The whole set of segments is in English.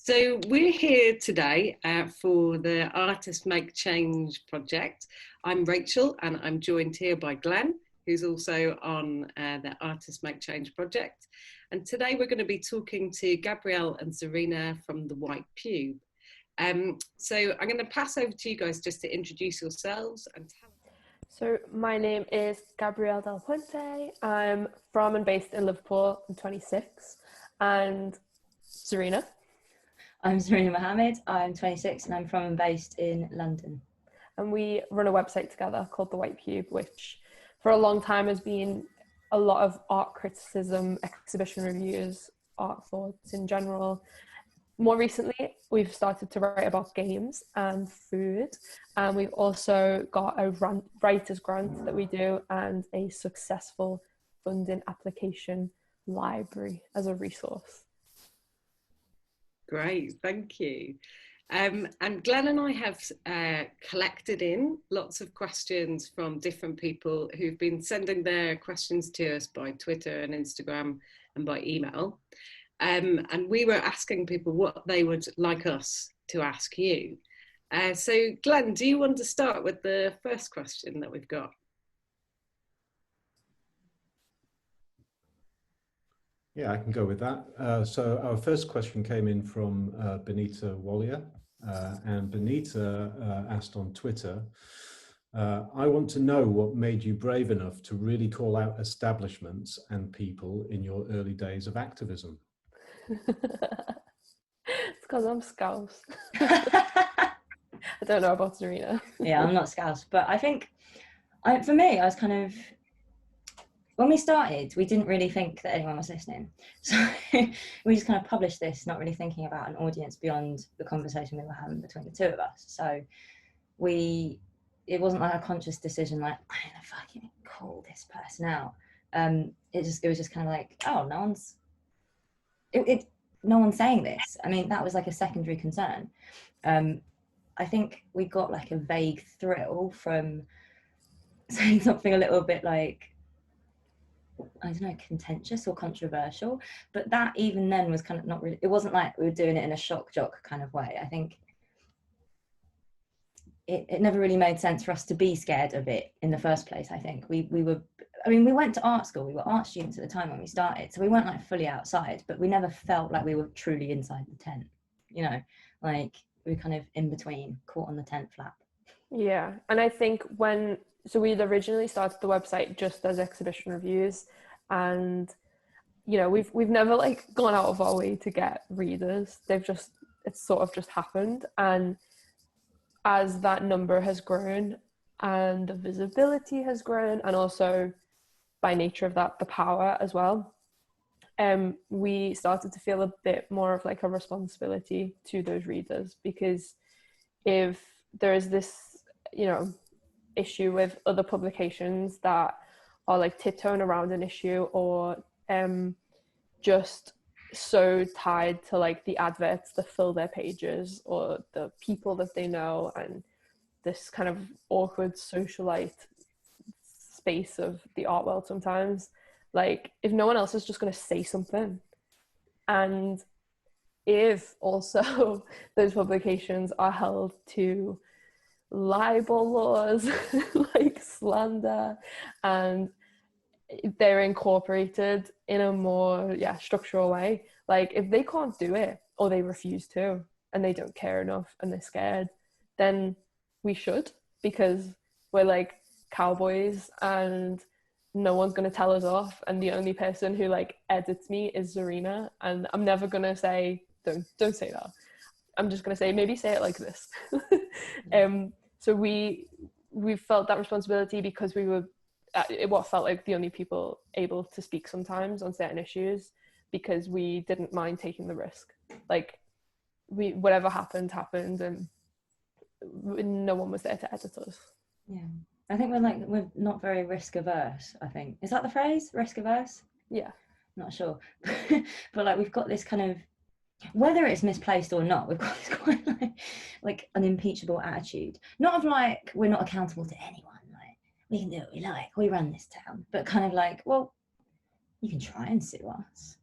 So we're here today for the Artists Make Change project. I'm Rachel and I'm joined here by Glen, who's also on the Artists Make Change project. And today we're going to be talking to Gabrielle and Zarina from the White Pube. So I'm going to pass over to you guys just to introduce yourselves and tell. So my name is Gabrielle Del Puente. I'm from and based in Liverpool. I'm 26. And Zarina? I'm Zarina Mohammed. I'm 26 and I'm from and based in London. And we run a website together called the White Pube, which for a long time has been a lot of art criticism, exhibition reviews, art thoughts in general. More recently, we've started to write about games and food, and we've also got a writer's grant that we do and a successful funding application library as a resource. Great, thank you. And Glen and I have collected in lots of questions from different people who've been sending their questions to us by Twitter and Instagram and by email. And we were asking people what they would like us to ask you. So Glen, do you want to start with the first question that we've got? Yeah, I can go with that. So our first question came in from Benita Wallier, and Benita asked on Twitter, I want to know what made you brave enough to really call out establishments and people in your early days of activism? It's because I'm Scouse. I don't know about Zarina. Yeah, I'm not Scouse, but I think, for me, I was kind of, when we started, we didn't really think that anyone was listening. So we just kind of published this, not really thinking about an audience beyond the conversation we were having between the two of us. So it wasn't like a conscious decision, like, I'm gonna fucking call this person out. It was just kind of like, oh, no one's saying this. I mean, that was like a secondary concern. I think we got like a vague thrill from saying something a little bit like, I don't know, contentious or controversial, but that even then was kind of not really, it wasn't like we were doing it in a shock jock kind of way. I think it never really made sense for us to be scared of it in the first place. I think we went to art school, we were art students at the time when we started, so we weren't like fully outside, but we never felt like we were truly inside the tent, you know, like we were kind of in between, caught on the tent flap. Yeah, and I think so we'd originally started the website just as exhibition reviews, and you know, we've never like gone out of our way to get readers. It's sort of just happened, and as that number has grown and the visibility has grown, and also by nature of that, the power as well, we started to feel a bit more of like a responsibility to those readers, because if there is this, you know, issue with other publications that are like tiptoeing around an issue, or just so tied to like the adverts that fill their pages or the people that they know, and this kind of awkward socialite space of the art world sometimes, like if no one else is just going to say something, and if also those publications are held to libel laws like slander, and they're incorporated in a more structural way, like if they can't do it or they refuse to and they don't care enough and they're scared, then we should, because we're like cowboys and no one's going to tell us off, and the only person who like edits me is Zarina, and I'm never going to say don't say that. I'm just going to say maybe say it like this. So we felt that responsibility because we were what felt like the only people able to speak sometimes on certain issues, because we didn't mind taking the risk. Like whatever happened, and no one was there to edit us. Yeah, I think we're not very risk averse. I think, is that the phrase, risk averse? Yeah, not sure. But like we've got this kind of, whether it's misplaced or not, we've got this quite like an impeachable attitude, not of like we're not accountable to anyone, like we can do what we like, we run this town, but kind of like, well, you can try and sue us,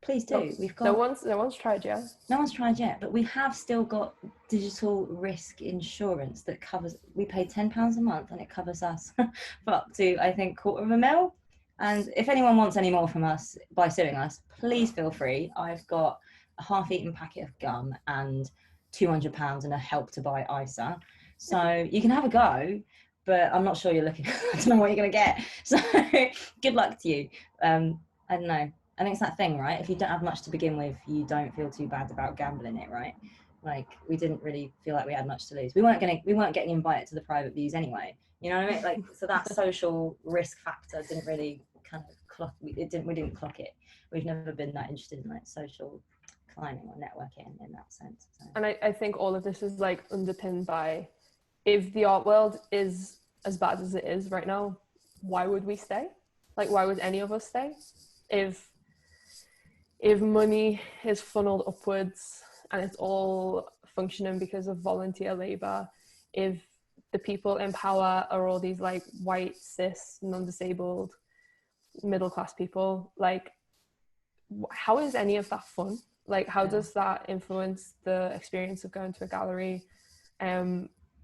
please do. We've got no one's tried yet. No one's tried yet, but we have still got digital risk insurance that covers. We pay £10 a month, and it covers us for up to, I think, £250,000. And if anyone wants any more from us by suing us, please feel free. I've got a half-eaten packet of gum and £200 and a Help to Buy ISA, so you can have a go. But I'm not sure you're looking. I don't know what you're going to get. So good luck to you. I don't know. I think it's that thing, right? If you don't have much to begin with, you don't feel too bad about gambling it, right? Like, we didn't really feel like we had much to lose. We weren't getting invited to the private views anyway. You know what I mean? Like, so that social risk factor didn't really kind of clock. We didn't clock it. We've never been that interested in like social climbing or networking in that sense. So. And I think all of this is like underpinned by, if the art world is as bad as it is right now, why would we stay? Like, why would any of us stay? If money is funneled upwards and it's all functioning because of volunteer labour, if the people in power are all these like white, cis, non-disabled, middle-class people, like, how is any of that fun? Like, how does that influence the experience of going to a gallery?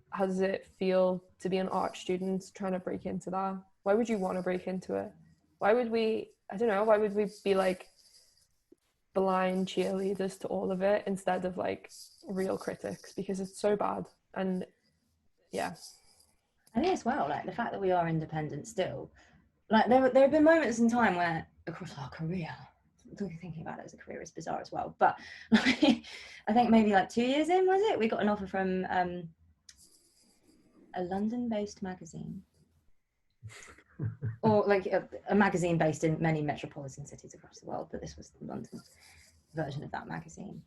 How does it feel to be an art student trying to break into that? Why would you want to break into it? Why would we be like blind cheerleaders to all of it instead of like real critics? Because it's so bad. And yeah, I think as well, like the fact that we are independent still, like there have been moments in time where across our career, thinking about it as a career is bizarre as well, but like, I think maybe like 2 years in, was it, we got an offer from a London-based magazine, or like a magazine based in many metropolitan cities across the world, but this was the London version of that magazine.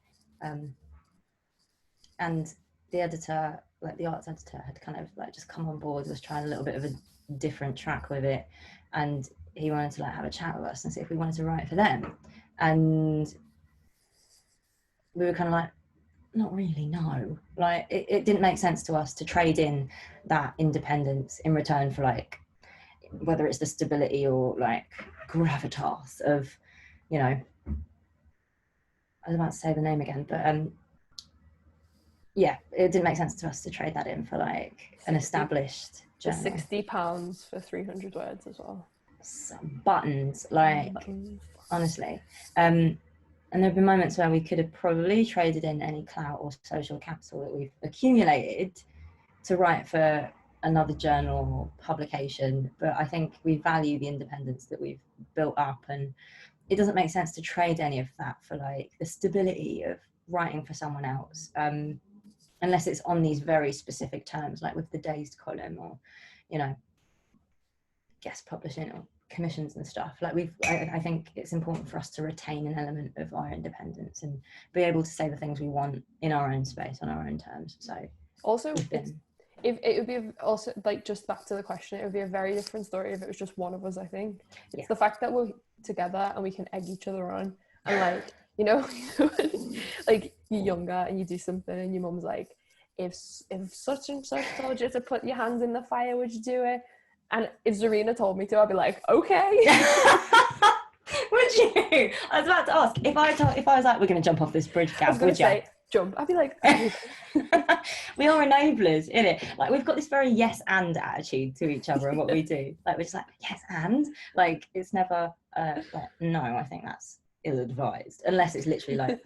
And the editor, like the arts editor, had kind of like just come on board, was trying a little bit of a different track with it, and he wanted to like have a chat with us and see if we wanted to write for them. And we were kind of like, not really, no. Like it didn't make sense to us to trade in that independence in return for like, whether it's the stability or like gravitas of, you know, I was about to say the name again, but yeah, it didn't make sense to us to trade that in for like an established journal. £60 for 300 words as well. Some buttons, like honestly. And there have been moments where we could have probably traded in any clout or social capital that we've accumulated to write for another journal or publication, but I think we value the independence that we've built up, and it doesn't make sense to trade any of that for like the stability of writing for someone else, unless it's on these very specific terms, like with the Dazed column, or, you know, guest publishing or commissions and stuff. Like I think it's important for us to retain an element of our independence and be able to say the things we want in our own space on our own terms. So also if it would be also like, just back to the question, it would be a very different story if it was just one of us. I think it's the fact that we're together and we can egg each other on, and like, you know, like you're younger and you do something and your mum's like, if such and such told you to put your hands in the fire, would you do it? And if Zarina told me to, I'd be like, okay. Would you? I was about to ask, if I was like, we're going to jump off this bridge gap, would you? Say, jump. I'd be like, we are enablers, innit? Like, we've got this very yes and attitude to each other and what we do. Like, we're just like, yes and? Like, it's never, like, no, I think that's ill-advised. Unless it's literally like,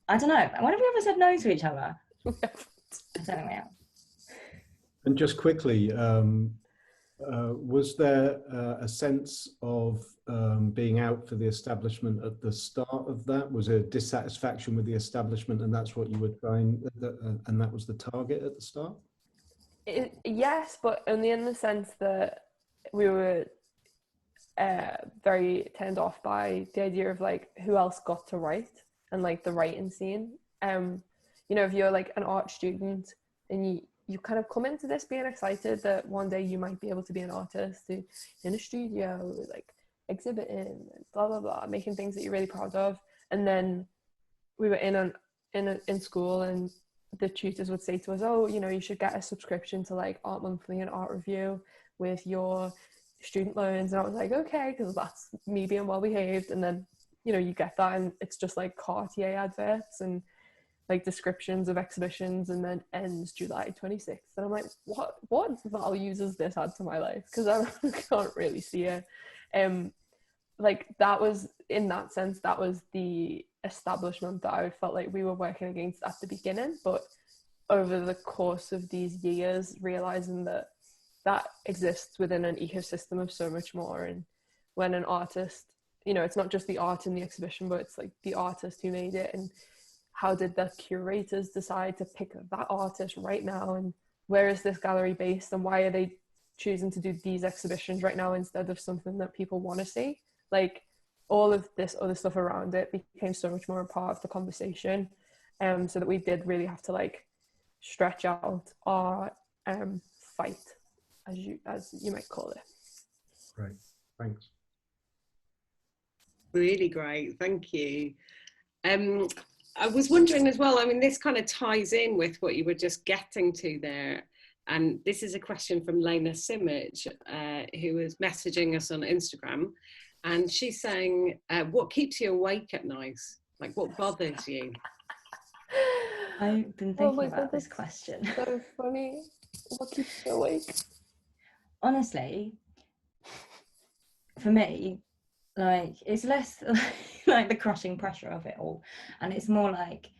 I don't know. When have we ever said no to each other? I don't know. Yeah. And just quickly, was there a sense of being out for the establishment at the start of that? Was there dissatisfaction with the establishment, and that's what you were trying, and that was the target at the start? Yes, but only in the sense that we were very turned off by the idea of like who else got to write and like the writing scene. You know, if you're like an art student and you kind of come into this being excited that one day you might be able to be an artist in a studio, like exhibiting, blah blah blah, making things that you're really proud of. And then we were in school, and the tutors would say to us, oh, you know, you should get a subscription to like Art Monthly and Art Review with your student loans. And I was like, okay, because that's me being well behaved. And then you know, you get that, and it's just like Cartier adverts and like descriptions of exhibitions, and then ends July 26th. And I'm like, what values has this had to my life? Because I can't really see it. Like that was, in that sense, that was the establishment that I felt like we were working against at the beginning. But over the course of these years, realizing that that exists within an ecosystem of so much more. And when an artist, you know, it's not just the art in the exhibition, but it's like the artist who made it, and how did the curators decide to pick that artist right now, and where is this gallery based, and why are they choosing to do these exhibitions right now instead of something that people want to see? Like all of this other stuff around it became so much more a part of the conversation, so that we did really have to like stretch out our fight, as you might call it. Great, thanks. Really great, thank you. I was wondering as well, I mean, this kind of ties in with what you were just getting to there. And this is a question from Lena Simic, who was messaging us on Instagram. And she's saying, what keeps you awake at night? Like, what bothers you? I've been thinking about this question. So funny. What keeps you awake? Honestly, for me, like, it's less like the crushing pressure of it all, and it's more like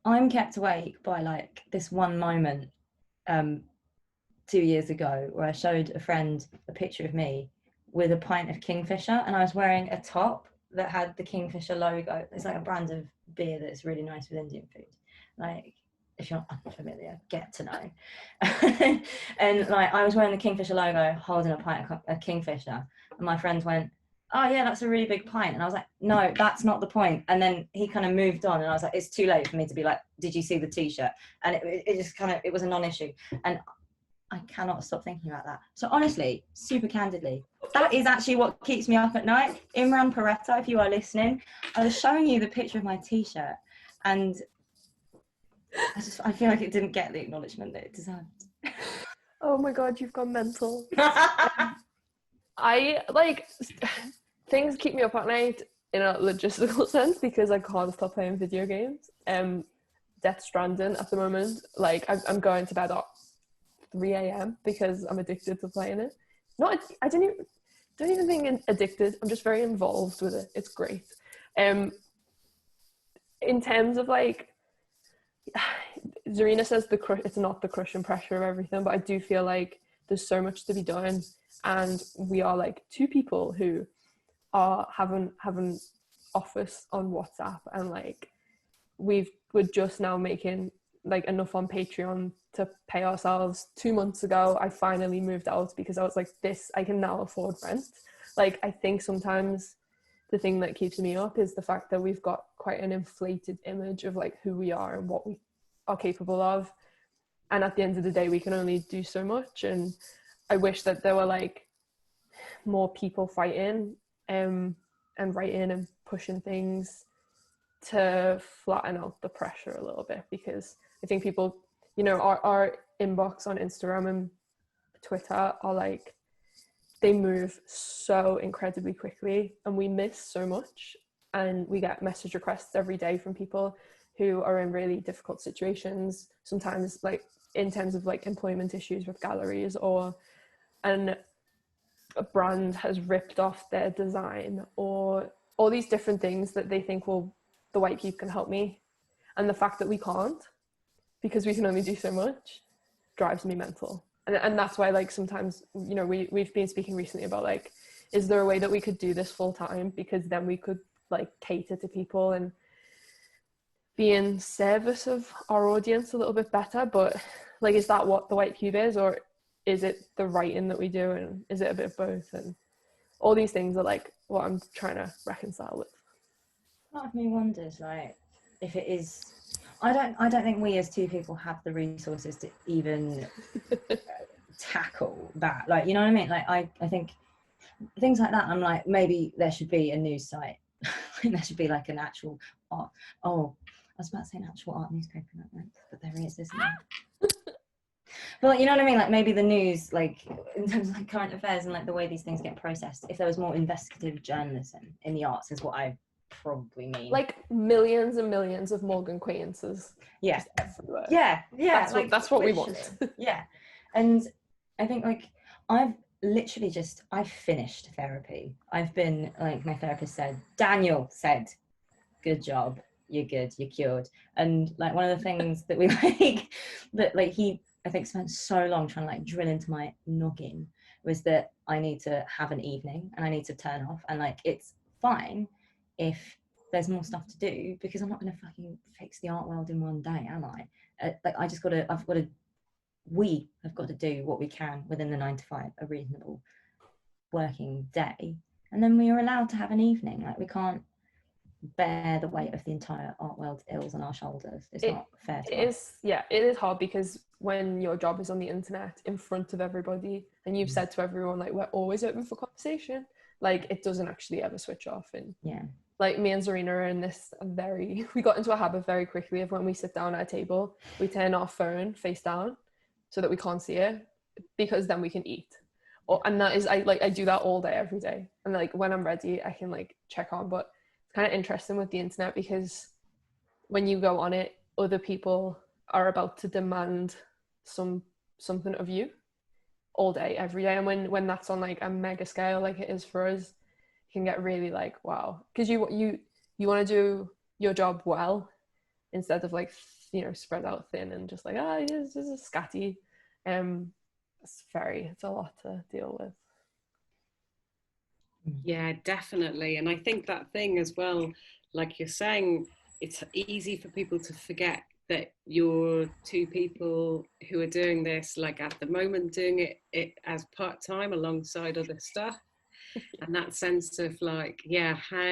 I'm kept awake by like this one moment 2 years ago where I showed a friend a picture of me with a pint of Kingfisher, and I was wearing a top that had the Kingfisher logo. It's like a brand of beer that's really nice with Indian food. Like, if you're unfamiliar, get to know. And like, I was wearing the Kingfisher logo, holding a pint of Kingfisher, and my friend went, "Oh yeah, that's a really big pint." And I was like, "No, that's not the point." And then he kind of moved on, and I was like, it's too late for me to be like, "Did you see the t-shirt?" And it just kind of, it was a non-issue. And I cannot stop thinking about that. So honestly, super candidly, that is actually what keeps me up at night. Imran Pareto, if you are listening, I was showing you the picture of my t-shirt, and I feel like it didn't get the acknowledgement that it deserved. Oh my God, you've gone mental. I like, things keep me up at night in a logistical sense because I can't stop playing video games. Death Stranding at the moment, like I'm going to bed at 3 a.m. because I'm addicted to playing it. I don't even think addicted. I'm just very involved with it. It's great. In terms of like, Zarina says it's not the crushing pressure of everything, but I do feel like there's so much to be done, and we are like two people who are having office on WhatsApp, and like we're just now making like enough on Patreon to pay ourselves. 2 months ago I finally moved out because I was like, this, I can now afford rent. Like, I think sometimes the thing that keeps me up is the fact that we've got quite an inflated image of like who we are and what we are capable of, and at the end of the day we can only do so much. And I wish that there were like more people fighting and writing and pushing things to flatten out the pressure a little bit, because I think people, you know, our inbox on Instagram and Twitter are like, they move so incredibly quickly and we miss so much, and we get message requests every day from people who are in really difficult situations, sometimes like in terms of like employment issues with galleries, or a brand has ripped off their design, or all these different things that they think, well, the White Pube can help me, and the fact that we can't because we can only do so much drives me mental. And that's why, like, sometimes, you know, we've been speaking recently about like, is there a way that we could do this full time, because then we could like cater to people and be in service of our audience a little bit better. But like, is that what the White Pube is, or is it the writing that we do, and is it a bit of both? And all these things are like what I'm trying to reconcile with. Part of me wonders, like, if it is, I don't think we as two people have the resources to even tackle that. Like, you know what I mean? Like, I think things like that, I'm like, maybe there should be a news site. There should be like an actual art. Oh, I was about to say an actual art newspaper, but there is, isn't there? But like, you know what I mean? Like maybe the news, like in terms of like current affairs and like the way these things get processed, if there was more investigative journalism in the arts is what I probably mean. Like millions and millions of Morgan Queenses. Yeah. Just everywhere. Yeah. That's what we want. Yeah. And I think like I finished therapy. I've been, like my therapist said, Daniel said, good job, you're good, you're cured. And like one of the things that we like, that like he, I think, spent so long trying to like drill into my noggin was that I need to have an evening and I need to turn off, and like it's fine if there's more stuff to do, because I'm not going to fucking fix the art world in one day, am I? We have got to do what we can within the 9 to 5, a reasonable working day, and then we are allowed to have an evening. Like we can't bear the weight of the entire art world's ills on our shoulders. It's not fair to us. It is hard, because when your job is on the internet in front of everybody and you've said to everyone like, we're always open for conversation, like it doesn't actually ever switch off. And yeah, like me and Zarina are in this we got into a habit very quickly of when we sit down at a table, we turn our phone face down so that we can't see it, because then we can eat. And that is, I do that all day, every day. And like when I'm ready, I can like check on. But it's kind of interesting with the internet, because when you go on it, other people are about to demand something of you all day, every day. And when that's on like a mega scale like it is for us, it can get really like, wow, because you want to do your job well, instead of like, you know, spread out thin and just like, this is scatty. It's a lot to deal with. Yeah, definitely. And I think that thing as well, like you're saying, it's easy for people to forget that you're two people who are doing this, like at the moment, doing it as part-time alongside other stuff. And that sense of like, yeah, how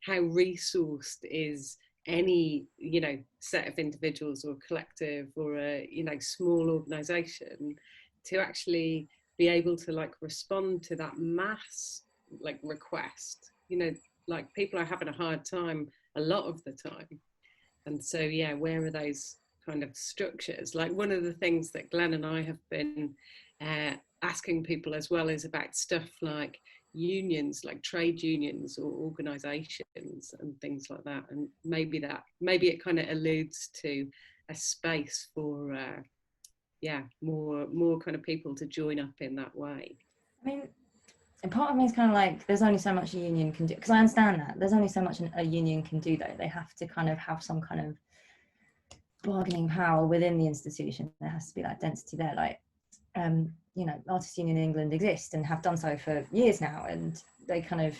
resourced is any, you know, set of individuals or collective or a, you know, small organization to actually be able to like respond to that mass like request. You know, like people are having a hard time a lot of the time. And so, yeah, where are those kind of structures? Like one of the things that Glen and I have been asking people as well is about stuff like unions, like trade unions or organizations and things like that. And maybe it kind of alludes to a space for more kind of people to join up in that way. I mean, and part of me is kind of like, there's only so much a union can do, because I understand that there's only so much a union can do, though. They have to kind of have some kind of bargaining power within the institution. There has to be that density there. Like, you know, artists' union in England exist and have done so for years now, and they kind of,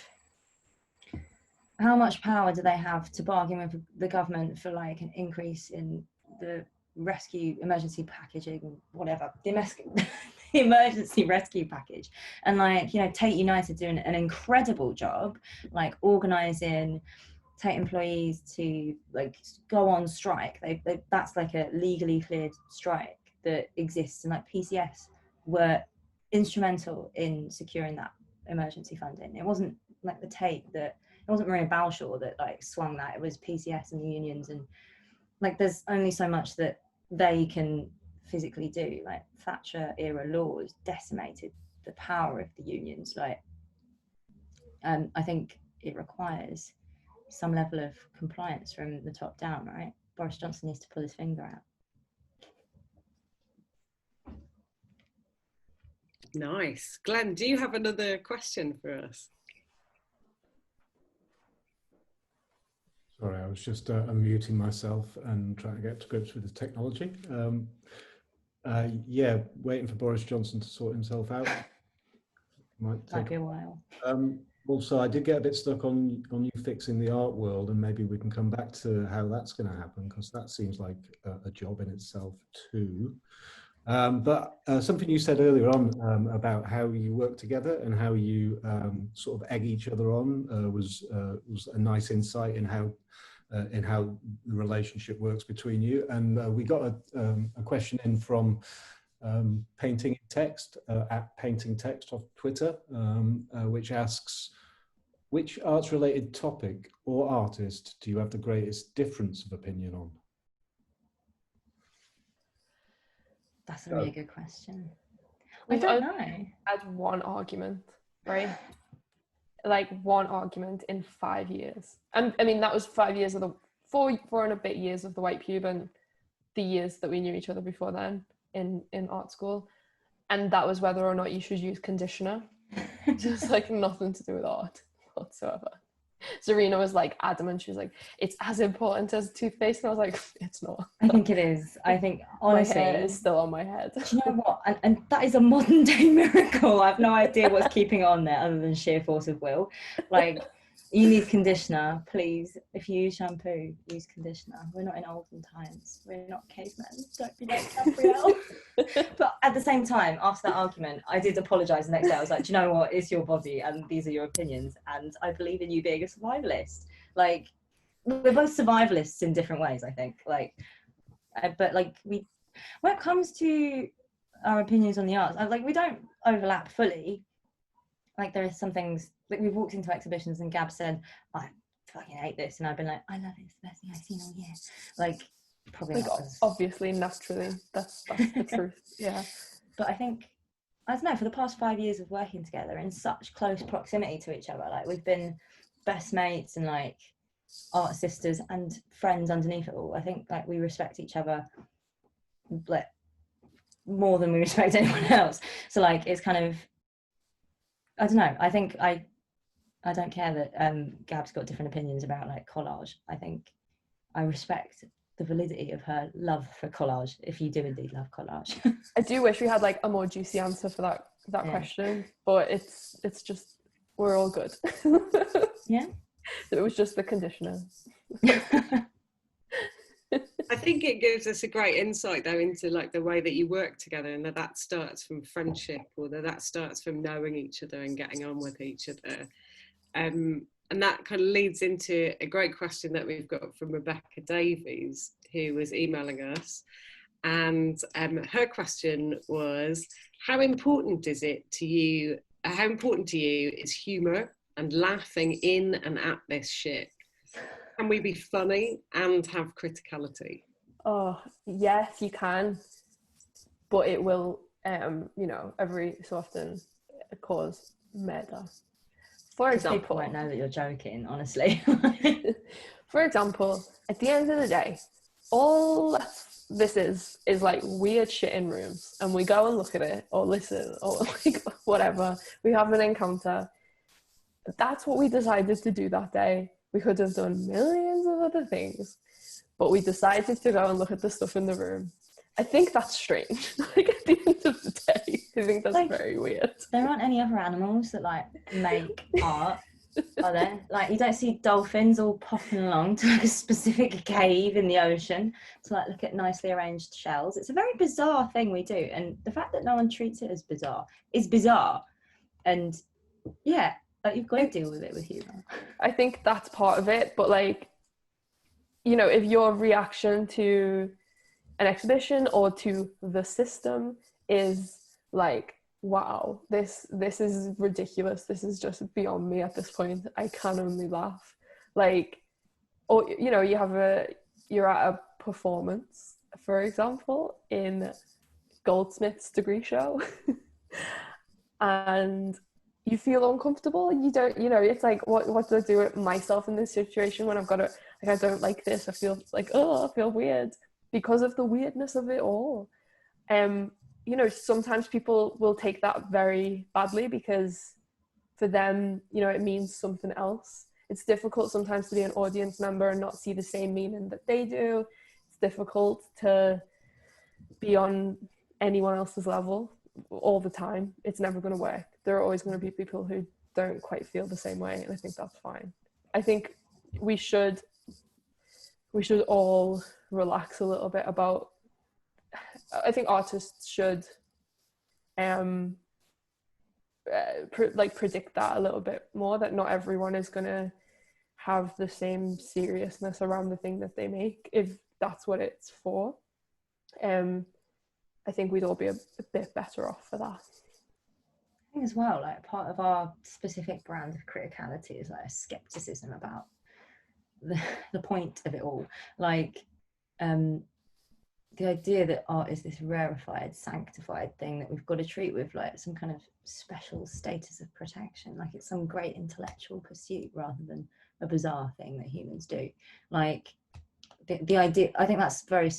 how much power do they have to bargain with the government for like an increase in the rescue emergency packaging, whatever, the emergency rescue package? And like, you know, Tate United doing an incredible job, like organising Tate employees to like go on strike. They that's like a legally cleared strike that exists, and like PCS were instrumental in securing that emergency funding. It wasn't like the Tate that, it wasn't Maria Balshaw that like swung that, it was PCS and the unions. And like there's only so much that they can physically do. Like Thatcher era laws decimated the power of the unions. Like I think it requires some level of compliance from the top down, right? Boris Johnson needs to pull his finger out. Nice. Glen, do you have another question for us? Sorry, I was just unmuting myself and trying to get to grips with the technology. Yeah, waiting for Boris Johnson to sort himself out. Might take a while. Also, I did get a bit stuck on you fixing the art world, and maybe we can come back to how that's going to happen, because that seems like a job in itself too. But something you said earlier on about how you work together and how you sort of egg each other on was a nice insight in how the relationship works between you. And we got a question in from Painting Text at Painting Text off Twitter, which asks, which arts-related topic or artist do you have the greatest difference of opinion on? That's a really good question. I We've don't only know. had one argument, right? Like one argument in 5 years. And I mean, that was 5 years of the four and a bit years of the White Pube and the years that we knew each other before then in art school. And that was whether or not you should use conditioner. Just like nothing to do with art whatsoever. Serena was like adamant. She was like, it's as important as toothpaste. And I was like, it's not. I think it is. I think, honestly, my hair is still on my head. Do you know what? And that is a modern day miracle. I have no idea what's keeping it on there other than sheer force of will. Like, you need conditioner, please. If you use shampoo, use conditioner. We're not in olden times. We're not cavemen. Don't be like Gabrielle. But at the same time, after that argument, I did apologise the next day. I was like, do you know what? It's your body and these are your opinions. And I believe in you being a survivalist. Like, we're both survivalists in different ways, I think. Like, but like, when it comes to our opinions on the arts, like, we don't overlap fully. Like, there are some things, like, we've walked into exhibitions and Gab said, I fucking hate this, and I've been like, I love it, it's the best thing I've seen all year. Like, probably like, not as... obviously, naturally, that's the truth. Yeah. But I think, I don't know, for the past 5 years of working together in such close proximity to each other, like, we've been best mates and like art sisters and friends underneath it all. I think, like, we respect each other like more than we respect anyone else. So like, it's kind of, I don't know, I think I don't care that Gab's got different opinions about like collage. I think I respect the validity of her love for collage, if you do indeed love collage. I do wish we had like a more juicy answer for that question, but it's just, we're all good. Yeah. It was just the conditioner. I think it gives us a great insight though into like the way that you work together, and that starts from friendship, or that starts from knowing each other and getting on with each other. And that kind of leads into a great question that we've got from Rebecca Davies, who was emailing us. And her question was, how important is it to you, how important to you is humour and laughing in and at this shit? Can we be funny and have criticality? Oh, yes, you can. But it will, every so often cause murder. For example, people won't know that you're joking, honestly. For example, at the end of the day, all this is like weird shit in rooms, and we go and look at it or listen or like whatever. We have an encounter. That's what we decided to do that day. We could have done millions of other things, but we decided to go and look at the stuff in the room. I think that's strange. Like, at the end of the day, I think that's like, very weird. There aren't any other animals that like make art, are there? Like, you don't see dolphins all popping along to like a specific cave in the ocean to like look at nicely arranged shells. It's a very bizarre thing we do, and the fact that no one treats it as bizarre is bizarre. And yeah, like, you've got to deal with it with humour. I think that's part of it, but like, if your reaction to an exhibition or to the system is like, wow, this is ridiculous, this is just beyond me at this point, I can only laugh. Like, or you're at a performance, for example, in Goldsmith's degree show and you feel uncomfortable, you don't, it's like, what do I do with myself in this situation when I've got to, like, I don't like this, I feel like, I feel weird because of the weirdness of it all. Sometimes people will take that very badly because for them, it means something else. It's difficult sometimes to be an audience member and not see the same meaning that they do. It's difficult to be on anyone else's level all the time. It's never going to work. There are always going to be people who don't quite feel the same way, and I think that's fine. I think we should all relax a little bit about, I think artists should predict that a little bit more, that not everyone is going to have the same seriousness around the thing that they make, if that's what it's for. I think we'd all be a bit better off for that. I think as well, like, part of our specific brand of criticality is like a skepticism about the point of it all. Like, the idea that art is this rarefied, sanctified thing that we've got to treat with like some kind of special status of protection, like it's some great intellectual pursuit rather than a bizarre thing that humans do. Like the idea, I think that's very,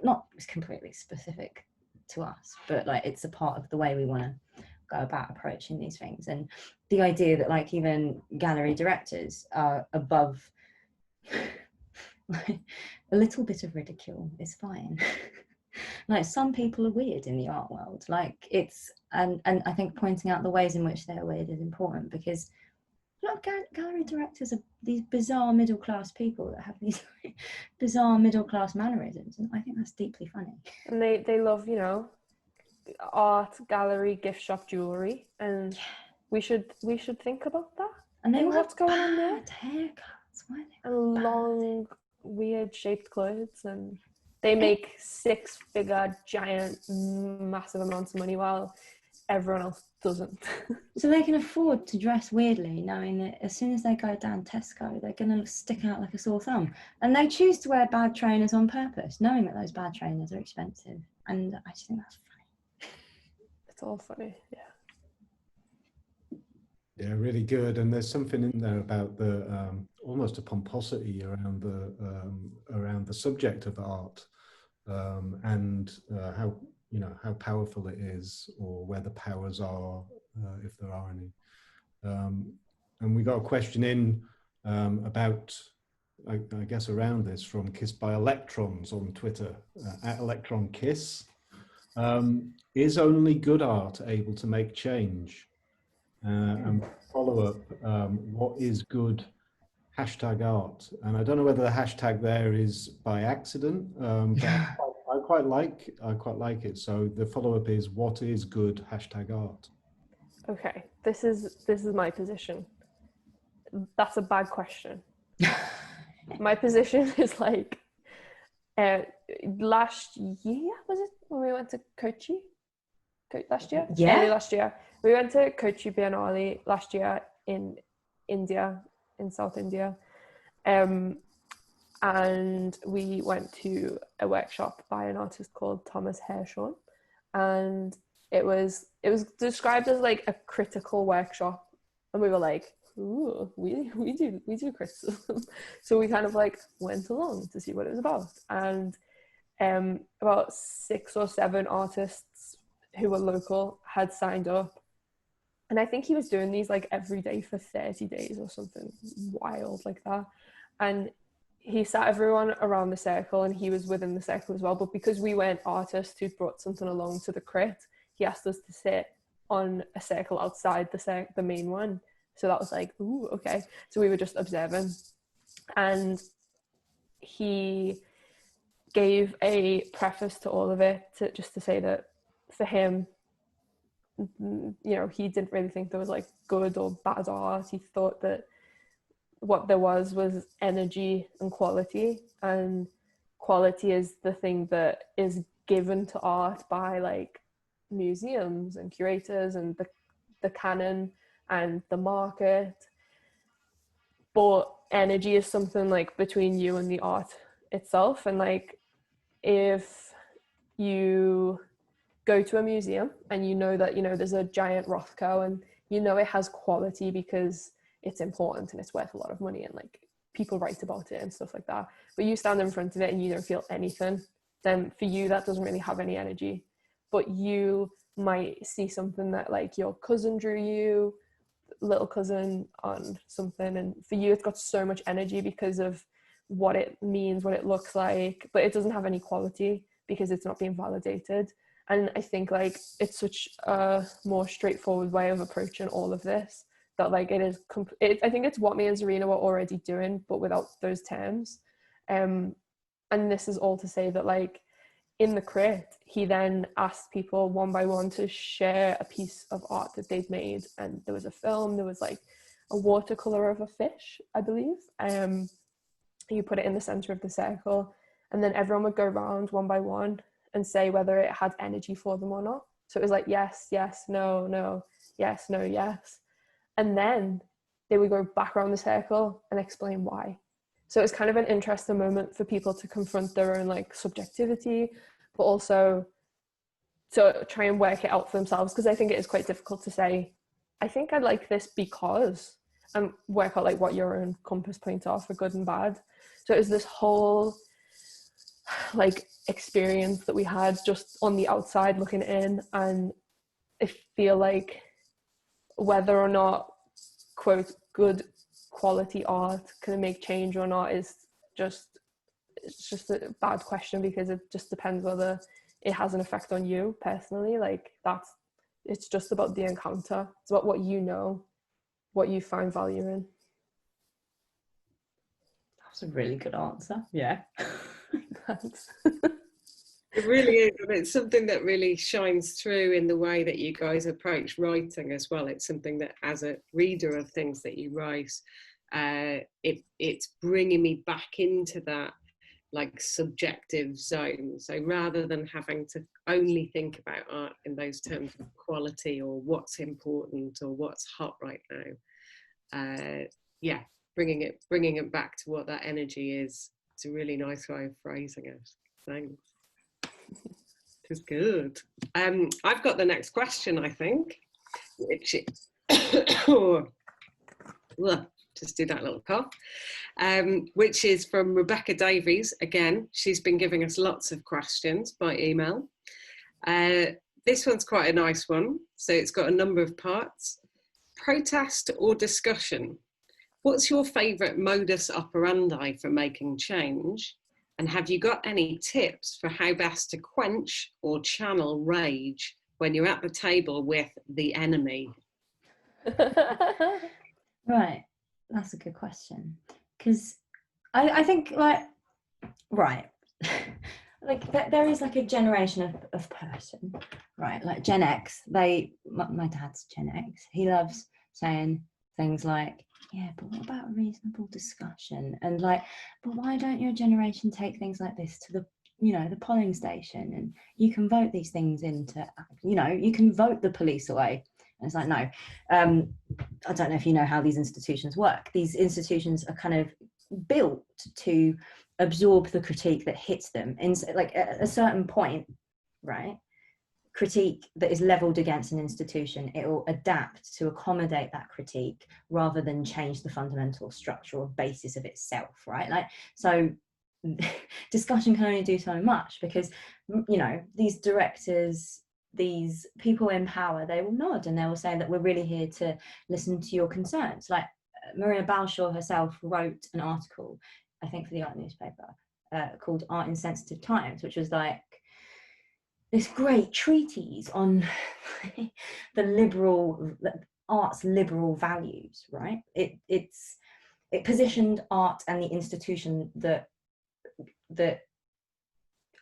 not completely specific to us, but like it's a part of the way we want to go about approaching these things. And the idea that like even gallery directors are above like, a little bit of ridicule is fine. Like some people are weird in the art world, like it's, and I think pointing out the ways in which they're weird is important, because a lot of gallery directors are these bizarre middle class people that have these like, bizarre middle class mannerisms, and I think that's deeply funny. And they love, you know, art, gallery, gift shop, jewelry, and we should think about that. And they and all what's have going on there? Haircuts, why are they And bad? long, weird shaped clothes, and they make 6-figure, giant, massive amounts of money while everyone else doesn't. So they can afford to dress weirdly, knowing that as soon as they go down Tesco, they're going to stick out like a sore thumb. And they choose to wear bad trainers on purpose, knowing that those bad trainers are expensive. And I just think that's funny. It's all funny, yeah. Yeah, really good. And there's something in there about the almost a pomposity around the subject of art, and how, you know, how powerful it is, or where the powers are, if there are any. And we got a question in about, I guess, around this from Kissed by Electrons on Twitter, at Electron Kiss. Is only good art able to make change? And follow up, what is good #art? And I don't know whether the hashtag there is by accident, but I quite like it. So the follow up is, what is good #art? Okay, this is my position. That's a bad question. My position is like, last year, was it when we went to Kochi? Last year? Yeah. Early last year. We went to Kochi Biennale last year in India, in South India. And we went to a workshop by an artist called Thomas Hershorn. And it was described as like a critical workshop. And we were like, ooh, we do criticism. So we kind of like went along to see what it was about. And about 6 or 7 artists who were local had signed up. And I think he was doing these like every day for 30 days or something wild like that. And he sat everyone around the circle, and he was within the circle as well. But because we weren't artists who brought something along to the crit, he asked us to sit on a circle outside the main one. So that was like, ooh, okay. So we were just observing. And he gave a preface to all of it, just to say that for him, you know, he didn't really think there was like good or bad art. He thought that what there was energy and quality, and quality is the thing that is given to art by like museums and curators and the canon and the market. But energy is something like between you and the art itself. And like, if you go to a museum and you know that, you know, there's a giant Rothko and you know it has quality because it's important and it's worth a lot of money and like people write about it and stuff like that, but you stand in front of it and you don't feel anything, then for you that doesn't really have any energy. But you might see something that like your cousin drew you, little cousin, on something, and for you it's got so much energy because of what it means, what it looks like, but it doesn't have any quality because it's not being validated. And I think like it's such a more straightforward way of approaching all of this, that like it is I think it's what me and Zarina were already doing, but without those terms. And this is all to say that like in the crit, he then asked people one by one to share a piece of art that they'd made. And there was a film, there was like a watercolor of a fish, I believe. You put it in the center of the circle, and then everyone would go around one by one and say whether it had energy for them or not. So it was like, yes, yes, no, no, yes, no, yes. And then they would go back around the circle and explain why. So it's kind of an interesting moment for people to confront their own like subjectivity, but also to try and work it out for themselves, because I think it is quite difficult to say, I think I like this because, and work out like what your own compass points are for good and bad. So it was this whole like experience that we had just on the outside looking in, and I feel like whether or not, quote, good quality art can make change or not is just, it's just a bad question, because it just depends whether it has an effect on you personally. Like it's just about the encounter. It's about what you know, what you find value in. That's a really good answer. Yeah. Thanks. It really is, and it's something that really shines through in the way that you guys approach writing as well. It's something that, as a reader of things that you write, it's bringing me back into that like subjective zone. So rather than having to only think about art in those terms of quality or what's important or what's hot right now, yeah, bringing it back to what that energy is. It's a really nice way of phrasing it. Thanks. It was good. I've got the next question, I think, which is, just do that little cough, which is from Rebecca Davies. Again, she's been giving us lots of questions by email. This one's quite a nice one. So it's got a number of parts. Protest or discussion? What's your favourite modus operandi for making change? And have you got any tips for how best to quench or channel rage when you're at the table with the enemy? Right, that's a good question. Because I think, like, right, like there is like a generation of person, right? Like Gen X, my dad's Gen X, he loves saying things like, yeah, but what about a reasonable discussion? And like, but why don't your generation take things like this to the, you know, the polling station, and you can vote these things into, you know, you can vote the police away. And it's like, no, I don't know if you know how these institutions work. These institutions are kind of built to absorb the critique that hits them. And like at a certain point, right, critique that is leveled against an institution, it will adapt to accommodate that critique rather than change the fundamental structural basis of itself, right? Like, so discussion can only do so much, because, you know, these directors, these people in power, they will nod and they will say that we're really here to listen to your concerns. Like Maria Balshaw herself wrote an article, I think for the art newspaper, called Art in Sensitive Times, which was like this great treatise on the art's liberal values, right? It positioned art and the institution that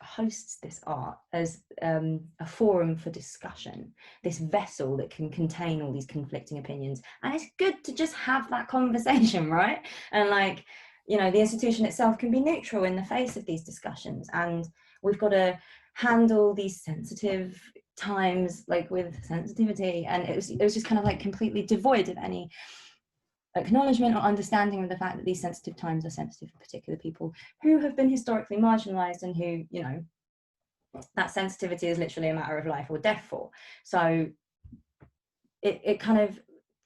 hosts this art as a forum for discussion, this vessel that can contain all these conflicting opinions. And it's good to just have that conversation, right? And like, you know, the institution itself can be neutral in the face of these discussions, and we've got to handle these sensitive times like with sensitivity. And it was just kind of like completely devoid of any acknowledgement or understanding of the fact that these sensitive times are sensitive for particular people who have been historically marginalized, and who, you know, that sensitivity is literally a matter of life or death for. So it kind of,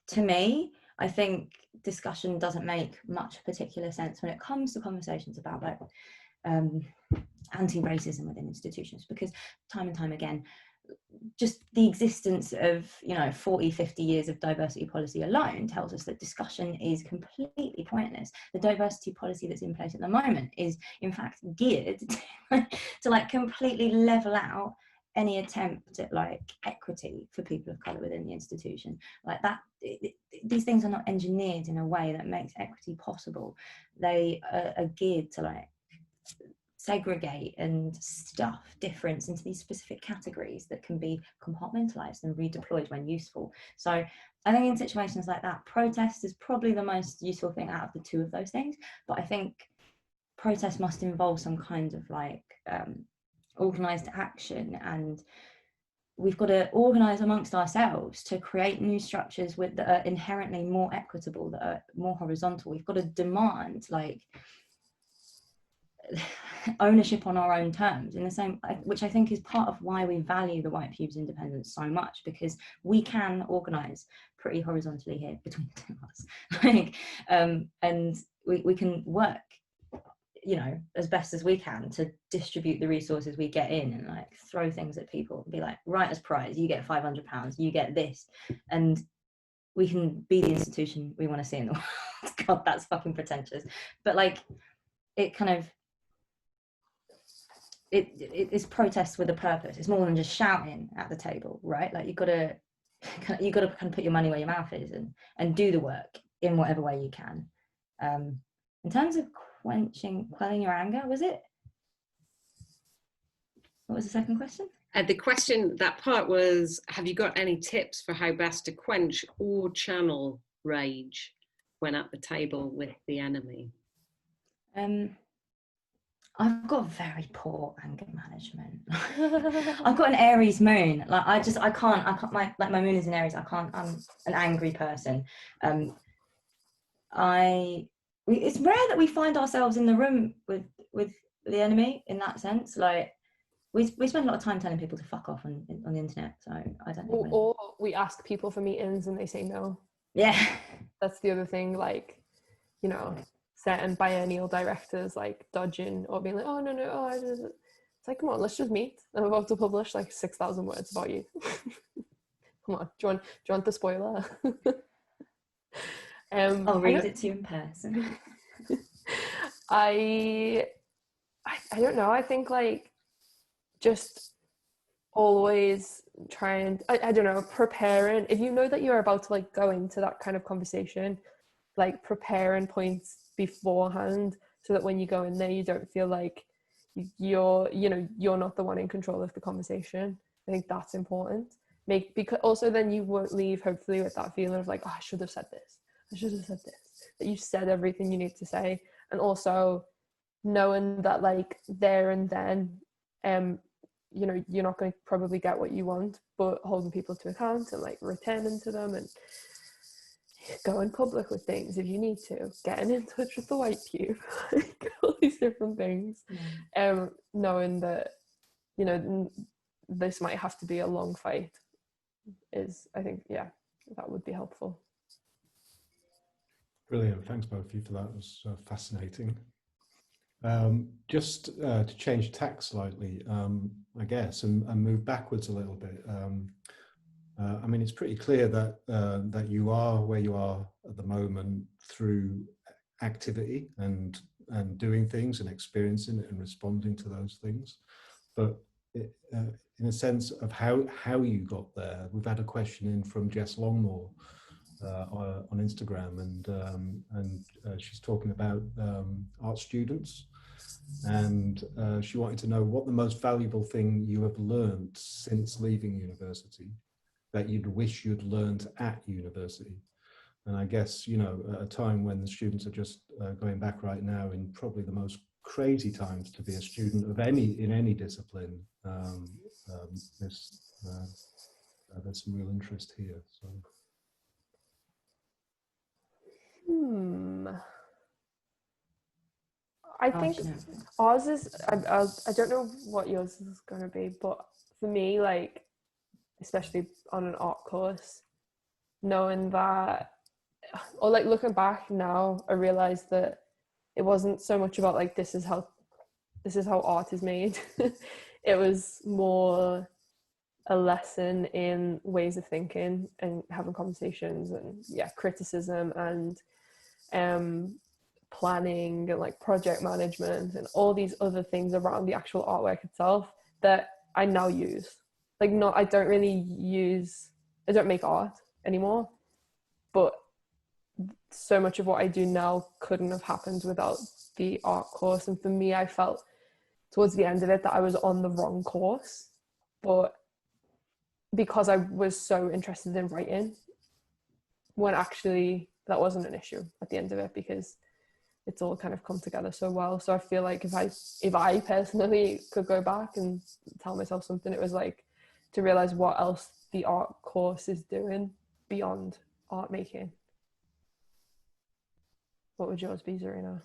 to me, I think discussion doesn't make much particular sense when it comes to conversations about like anti-racism within institutions, because time and time again, just the existence of, you know, 40-50 years of diversity policy alone tells us that discussion is completely pointless. The diversity policy that's in place at the moment is in fact geared to like completely level out any attempt at like equity for people of color within the institution. Like that, these things are not engineered in a way that makes equity possible. They are geared to like segregate and stuff difference into these specific categories that can be compartmentalized and redeployed when useful. So I think in situations like that, protest is probably the most useful thing out of the two of those things. But I think protest must involve some kind of like organized action, and we've got to organize amongst ourselves to create new structures that are inherently more equitable, that are more horizontal. We've got to demand like ownership on our own terms, in the same, which I think is part of why we value the White Pube's independence so much, because we can organise pretty horizontally here between the two of us, like, and we can work, you know, as best as we can to distribute the resources we get in, and like throw things at people and be like, right, as prize, you get £500, you get this, and we can be the institution we want to see in the world. God, that's fucking pretentious, but like, it kind of, it's protest with a purpose. It's more than just shouting at the table, right? Like, you gotta kind of put your money where your mouth is, and do the work in whatever way you can. In terms of quelling your anger, what was the second question? The question, that part was, have you got any tips for how best to quench or channel rage when at the table with the enemy? I've got very poor anger management. I've got an Aries moon. Like, I can't, my moon is in Aries. I'm an angry person. It's rare that we find ourselves in the room with the enemy in that sense. Like, we spend a lot of time telling people to fuck off on the internet. So I don't think or we ask people for meetings and they say no. Yeah. That's the other thing, like, you know, certain biennial directors like dodging or being like, oh no, it's like, come on, let's just meet. I'm about to publish like 6,000 words about you. Come on, do you want the spoiler? I'll read it to you in person. I don't know, I think like just always trying, I don't know, preparing, if you know that you're about to like go into that kind of conversation, like preparing points beforehand, so that when you go in there you don't feel like you're not the one in control of the conversation. I think that's important. Because also then you won't leave hopefully with that feeling of like, oh, I should have said this, that you said everything you need to say. And also knowing that like there and then you know, you're not going to probably get what you want, but holding people to account and like returning to them, and going public with things if you need to, getting in touch with the White Pube, like all these different things. Knowing that, you know, this might have to be a long fight is, I think, yeah, that would be helpful. Brilliant, thanks both of you for that. It was fascinating. Just to change tack slightly, I guess, and move backwards a little bit. I mean, it's pretty clear that that you are where you are at the moment through activity and doing things and experiencing it and responding to those things. But in a sense of how you got there, we've had a question in from Jess Longmore on Instagram, and she's talking about art students, and she wanted to know what the most valuable thing you have learned since leaving university that you'd wish you'd learned at university. And I guess, you know, at a time when the students are just going back right now in probably the most crazy times to be a student of in any discipline, there's some real interest here. So. I think ours is, I don't know what yours is going to be, but for me, like, especially on an art course, knowing that, or like looking back now, I realized that it wasn't so much about like, this is how art is made. It was more a lesson in ways of thinking and having conversations, and criticism and planning and like project management and all these other things around the actual artwork itself that I now use. Like, I don't make art anymore, but so much of what I do now couldn't have happened without the art course. And for me, I felt towards the end of it that I was on the wrong course, but because I was so interested in writing, when actually that wasn't an issue at the end of it, because it's all kind of come together so well. So I feel like if I personally could go back and tell myself something, it was like to realize what else the art course is doing beyond art making. What would yours be, Zarina?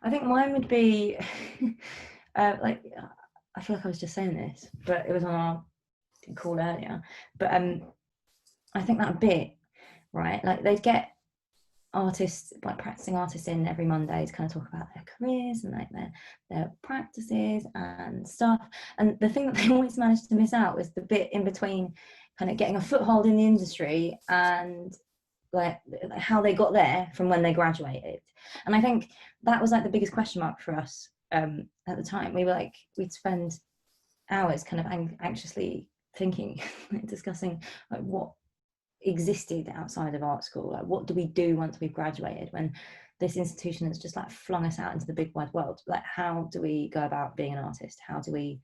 I think mine would be like, I feel like I was just saying this, but it was on our call earlier. But I think that bit, right? Like they'd get artists, like practicing artists in every Monday to kind of talk about their careers and like their practices and stuff. And the thing that they always managed to miss out was the bit in between kind of getting a foothold in the industry and like how they got there from when they graduated. And I think that was like the biggest question mark for us at the time. We were like, we'd spend hours kind of anxiously thinking, discussing like what existed outside of art school, like what do we do once we've graduated, when this institution has just like flung us out into the big wide world. Like how do we go about being an artist? How do we,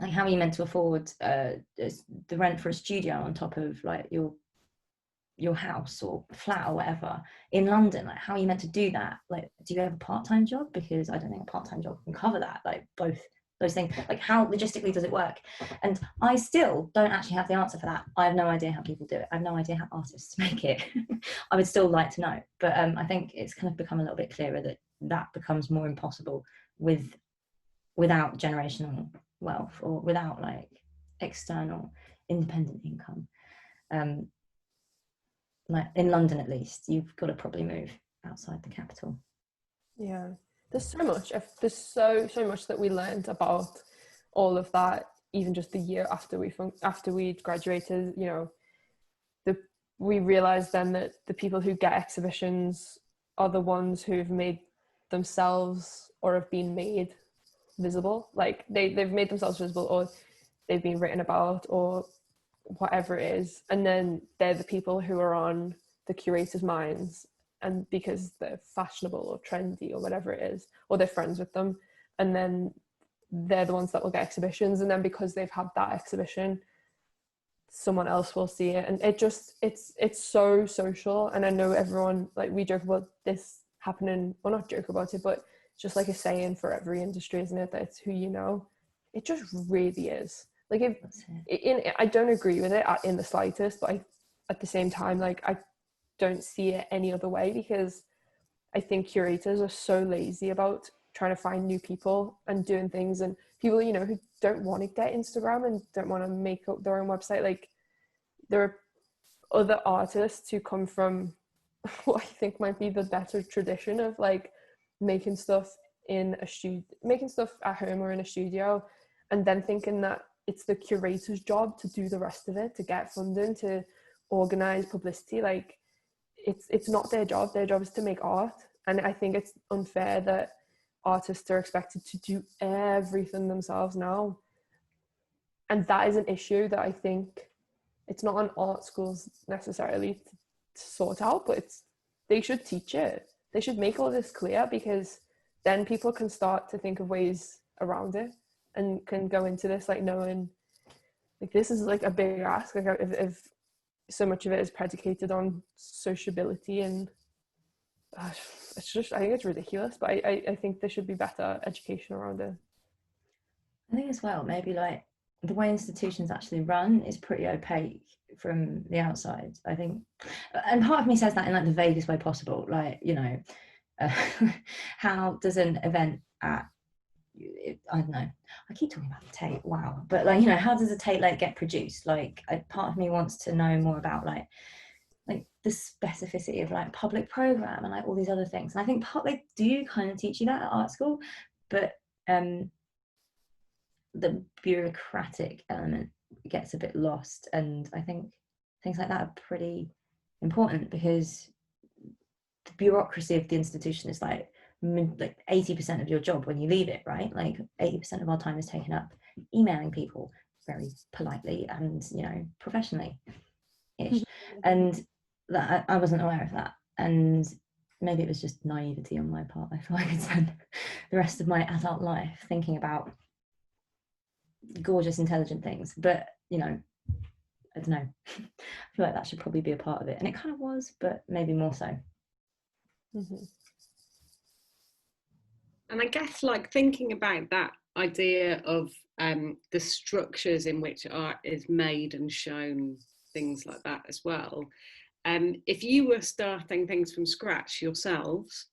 like, how are you meant to afford the rent for a studio on top of like your house or flat or whatever in London? Like how are you meant to do that? Like do you have a part-time job? Because I don't think a part-time job can cover that, like both those things. Like how logistically does it work? And I still don't actually have the answer for that. I have no idea how people do it. I have no idea how artists make it. I would still like to know, but I think it's kind of become a little bit clearer that that becomes more impossible without generational wealth or without like external independent income. Like in London at least, you've got to probably move outside the capital. Yeah, there's so much that we learned about all of that, even just the year after we graduated. You know, we realized then that the people who get exhibitions are the ones who've made themselves or have been made visible. Like they've made themselves visible, or they've been written about, or whatever it is, and then they're the people who are on the curators' minds, and because they're fashionable or trendy or whatever it is, or they're friends with them, and then they're the ones that will get exhibitions, and then because they've had that exhibition, someone else will see it, and it's so social. And I know everyone, like, we joke about this happening, well, not joke about it, but just like a saying for every industry, isn't it, that it's who you know. It just really is. Like, I don't agree with it in the slightest, but at the same time, like, I don't see it any other way, because I think curators are so lazy about trying to find new people and doing things, and people, you know, who don't want to get Instagram and don't want to make up their own website. Like, there are other artists who come from what I think might be the better tradition of like making stuff making stuff at home or in a studio, and then thinking that it's the curator's job to do the rest of it, to get funding, to organize publicity. Like, it's not their job. Their job is to make art. And I think it's unfair that artists are expected to do everything themselves now. And that is an issue that I think it's not on art schools necessarily to sort out, but they should teach it. They should make all this clear, because then people can start to think of ways around it and can go into this like knowing, like, this is like a big ask. Like, if so much of it is predicated on sociability, and it's just, I think it's ridiculous. But I think there should be better education around it. I think as well, maybe like the way institutions actually run is pretty opaque from the outside, I think. And part of me says that in like the vaguest way possible. Like, you know, how does an event at, I don't know, I keep talking about the Tate, wow, but like, you know, how does a Tate like get produced? Like, part of me wants to know more about like the specificity of like public program and like all these other things. And I think they do kind of teach you that at art school, but the bureaucratic element gets a bit lost. And I think things like that are pretty important, because the bureaucracy of the institution is like 80% of your job when you leave it, right? Like 80% of our time is taken up emailing people very politely and, you know, professionally ish. And that I wasn't aware of that, and maybe it was just naivety on my part. I feel like I'd spend the rest of my adult life thinking about gorgeous, intelligent things, but, you know, I don't know. I feel like that should probably be a part of it, and it kind of was, but maybe more so. Mm-hmm. And I guess, like, thinking about that idea of the structures in which art is made and shown, things like that as well. If you were starting things from scratch yourselves,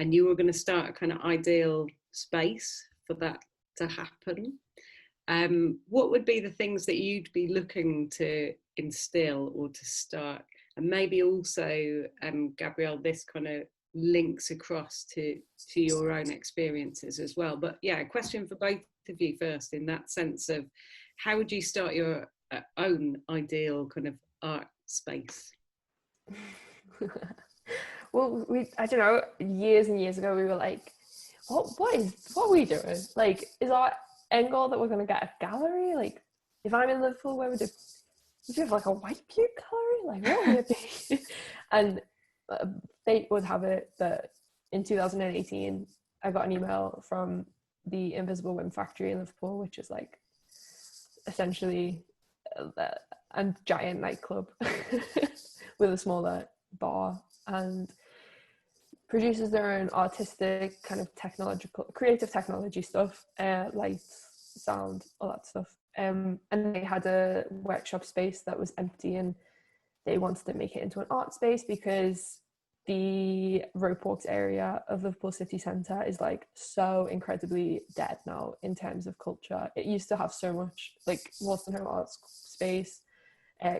and you were going to start a kind of ideal space for that to happen, what would be the things that you'd be looking to instill or to start? And maybe also, Gabrielle, this kind of links across to your own experiences as well. But yeah, a question for both of you first, in that sense of how would you start your own ideal kind of art space? Well, I don't know, years and years ago we were like, what are we doing? Like, is our end goal that we're going to get a gallery? Like, if I'm in Liverpool, where would you have like a White Pube gallery? Like, what would it be? And fate would have it that in 2018 I got an email from the Invisible Women Factory in Liverpool, which is like essentially a giant nightclub with a smaller bar, and produces their own artistic kind of creative technology stuff, lights, sound, all that stuff. And they had a workshop space that was empty, and they wanted to make it into an art space because the Ropewalks area of Liverpool city centre is like so incredibly dead now in terms of culture. It used to have so much, like Wolstenholme Arts Space,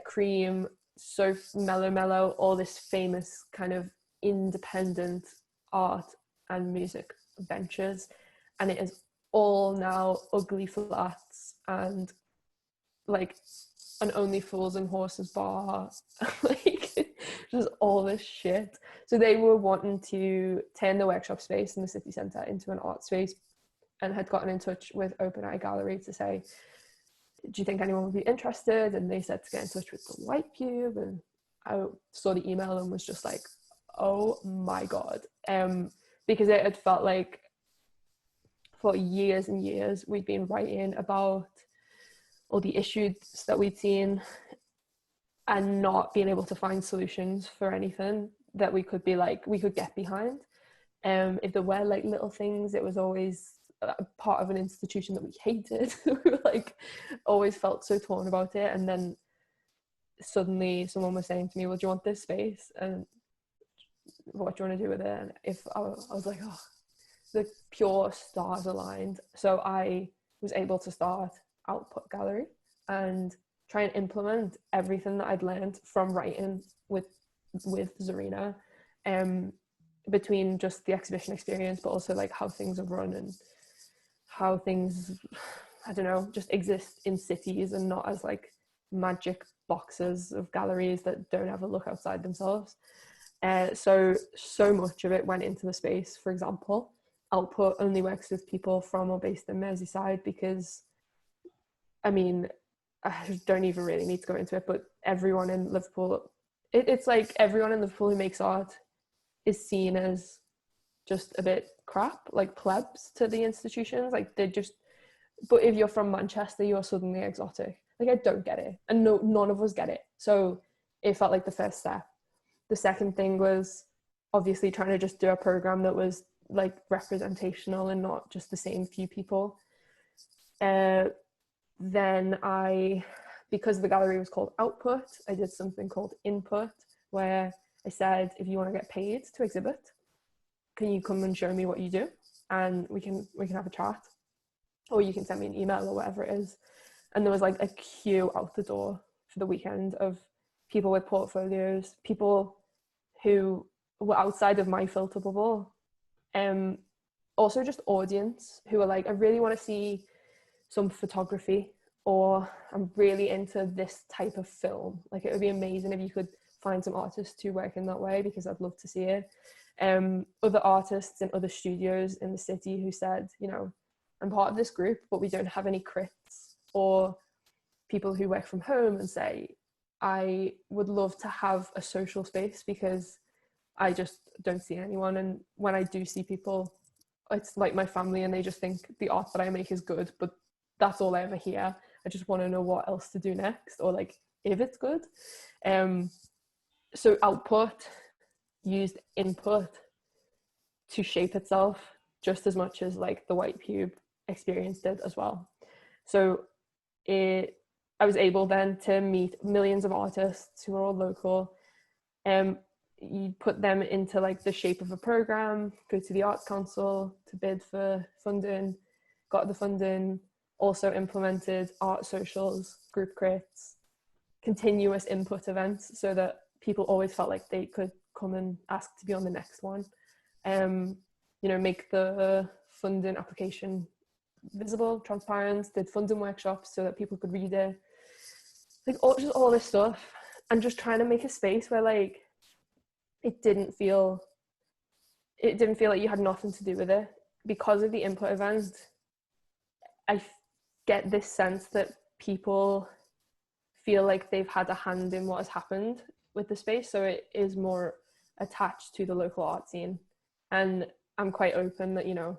Cream, so mellow, all this famous kind of independent art and music ventures, and it is all now ugly flats and like an Only Fools and Horses bar, like just all this shit. So they were wanting to turn the workshop space in the city centre into an art space, and had gotten in touch with Open Eye Gallery to say, do you think anyone would be interested? And they said to get in touch with the White Pube, and I saw the email and was just like, oh my god, because it had felt like for years and years we'd been writing about all the issues that we'd seen and not being able to find solutions for anything that we could get behind. If there were like little things, it was always part of an institution that we hated. We were like always felt so torn about it, and then suddenly someone was saying to me, well, do you want this space and what do you want to do with it? And if I was like, oh, the pure stars aligned. So I was able to start Output Gallery and try and implement everything that I'd learned from writing with Zarina, between just the exhibition experience, but also like how things are run and how things, I don't know, just exist in cities and not as like magic boxes of galleries that don't ever look outside themselves. So much of it went into the space. For example, Output only works with people from or based in Merseyside because, I mean, I don't even really need to go into it, but everyone in Liverpool, it's like everyone in Liverpool who makes art is seen as just a bit crap, like plebs to the institutions. Like they're just, but if you're from Manchester, you're suddenly exotic. Like I don't get it, and none of us get it. So it felt like the first step. The second thing was obviously trying to just do a program that was like representational and not just the same few people. Then because the gallery was called Output, I did something called Input, where I said, if you want to get paid to exhibit, can you come and show me what you do? And we can have a chat, or you can send me an email or whatever it is. And there was like a queue out the door for the weekend of people with portfolios, people who were outside of my filter bubble. Also just audience who are like, I really want to see some photography, or I'm really into this type of film. Like it would be amazing if you could find some artists who work in that way, because I'd love to see it. Other artists in other studios in the city who said, you know, I'm part of this group, but we don't have any crits, or people who work from home and say, I would love to have a social space because I just don't see anyone. And when I do see people, it's like my family, and they just think the art that I make is good, but that's all I ever hear. I just want to know what else to do next, or like if it's good. So Output used Input to shape itself just as much as like the White Pube experience did as well. So I was able then to meet millions of artists who are all local. you put them into like the shape of a program, go to the Arts Council to bid for funding, got the funding, also implemented art socials, group creates, continuous input events so that people always felt like they could come and ask to be on the next one. You know, make the funding application visible, transparent, did funding workshops so that people could read it, like all this stuff, and just trying to make a space where like it didn't feel like you had nothing to do with it. Because of the input event, I get this sense that people feel like they've had a hand in what has happened with the space, so it is more attached to the local art scene. And I'm quite open that, you know,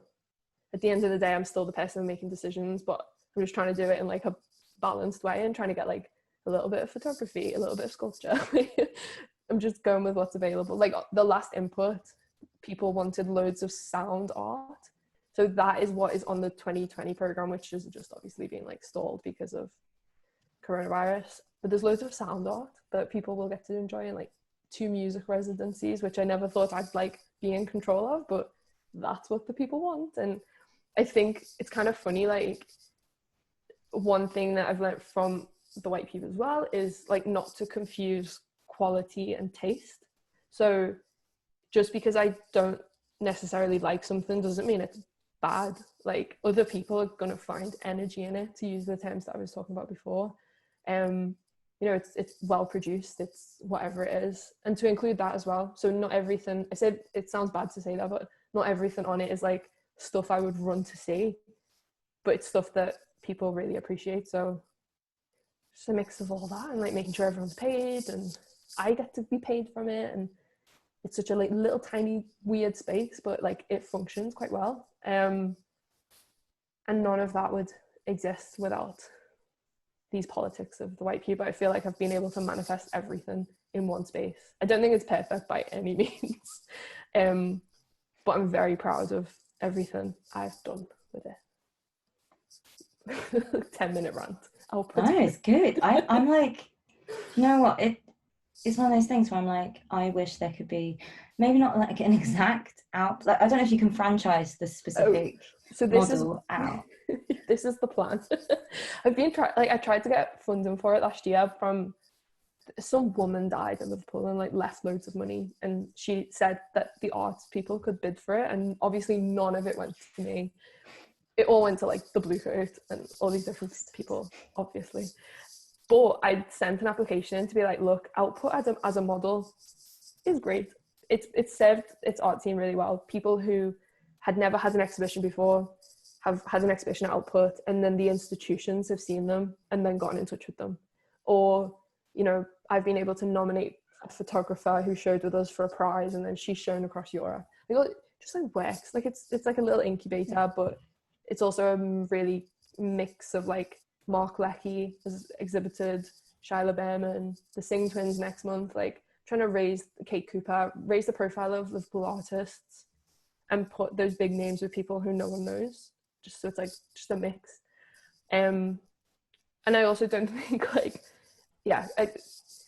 at the end of the day, I'm still the person making decisions, but I'm just trying to do it in like a balanced way and trying to get like a little bit of photography, a little bit of sculpture. I'm just going with what's available. Like the last input, people wanted loads of sound art. So that is what is on the 2020 program, which is just obviously being like stalled because of coronavirus. But there's loads of sound art that people will get to enjoy, in like 2 music residencies, which I never thought I'd like be in control of, but that's what the people want. And I think it's kind of funny, like one thing that I've learned from the White Pube as well is like not to confuse quality and taste. So just because I don't necessarily like something doesn't mean it's bad. Like other people are going to find energy in it, to use the terms that I was talking about before. You know, it's well produced, it's whatever it is, and to include that as well. So not everything, I said it sounds bad to say that, but not everything on it is like stuff I would run to see, but it's stuff that people really appreciate. So just a mix of all that, and like making sure everyone's paid and I get to be paid from it, and it's such a like little tiny weird space, but like it functions quite well. And none of that would exist without these politics of the White Pube. I feel like I've been able to manifest everything in one space. I don't think it's perfect by any means, but I'm very proud of everything I've done with it. 10-minute rant. I'll put no, it's good. I'm like, you know what, it's one of those things where I'm like, I wish there could be maybe not like an exact out, like I don't know if you can franchise the specific so this model out. This is the plan. I tried to get funding for it last year from some woman died in Liverpool and like left loads of money, and she said that the arts people could bid for it, and obviously none of it went to me. It all went to like the Blue Coat and all these different people, obviously. But I sent an application in to be like, look, output as a model is great. It's served its art scene really well. People who had never had an exhibition before have had an exhibition at Output, and then the institutions have seen them and then gotten in touch with them. Or, you know, I've been able to nominate a photographer who showed with us for a prize, and then she's shown across Europe. Like, it just like works. Like it's like a little incubator, but it's also a really mix of like Mark Leckie has exhibited, Shyla Behrman, the Singh Twins next month, like trying to raise Kate Cooper, raise the profile of Liverpool artists and put those big names with people who no one knows. Just so it's like just a mix. And I also don't think like, yeah,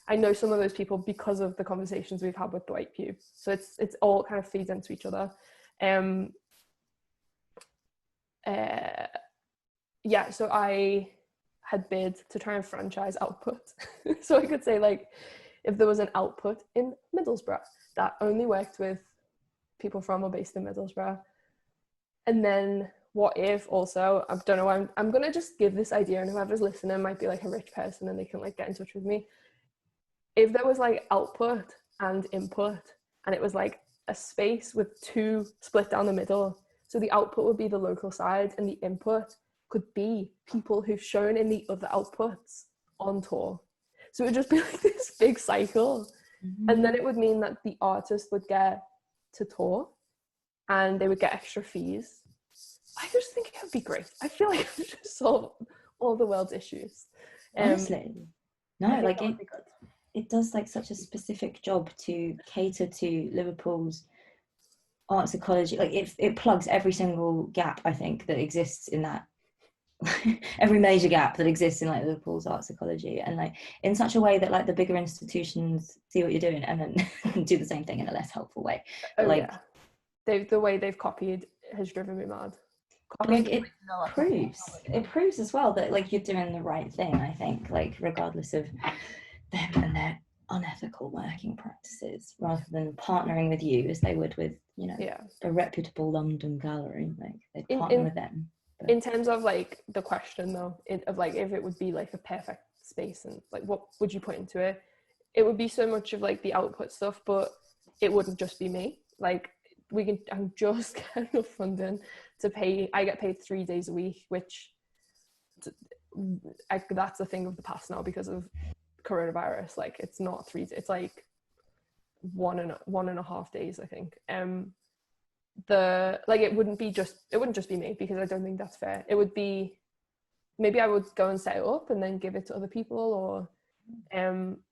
I know some of those people because of the conversations we've had with the White Pube. So it's all kind of feeds into each other. Yeah, so I had bid to try and franchise Output. So I could say like, if there was an Output in Middlesbrough that only worked with people from or based in Middlesbrough. And then what if also, I don't know, I'm going to just give this idea, and whoever's listening might be like a rich person and they can like get in touch with me. If there was like output and input, and it was like a space with 2 split down the middle. So the output would be the local side, and the input could be people who've shown in the other outputs on tour. So it would just be like this big cycle. Mm-hmm. And then it would mean that the artist would get to tour and they would get extra fees. I just think it would be great. I feel like it would just solve all the world's issues. Honestly, no, like it does like such a specific job to cater to Liverpool's arts ecology. Like it plugs every single gap I think that exists in that every major gap that exists in like Liverpool's art psychology, and like in such a way that like the bigger institutions see what you're doing and then do the same thing in a less helpful way. Oh like yeah, the way they've copied has driven me mad. Like it proves as well that like you're doing the right thing, I think, like regardless of them and their unethical working practices, rather than partnering with you as they would with, you know, a reputable London gallery, like they'd partner with them. But in terms of like the question though, of like if it would be like a perfect space and like what would you put into it, it would be so much of like the output stuff, but it wouldn't just be me. Like I'm just getting enough funding to pay. I get paid 3 days a week, which that's a thing of the past now because of coronavirus. Like it's not 3 days, it's like one and a half days, I think. It wouldn't just be me, because I don't think that's fair. It would be, maybe I would go and set it up and then give it to other people, or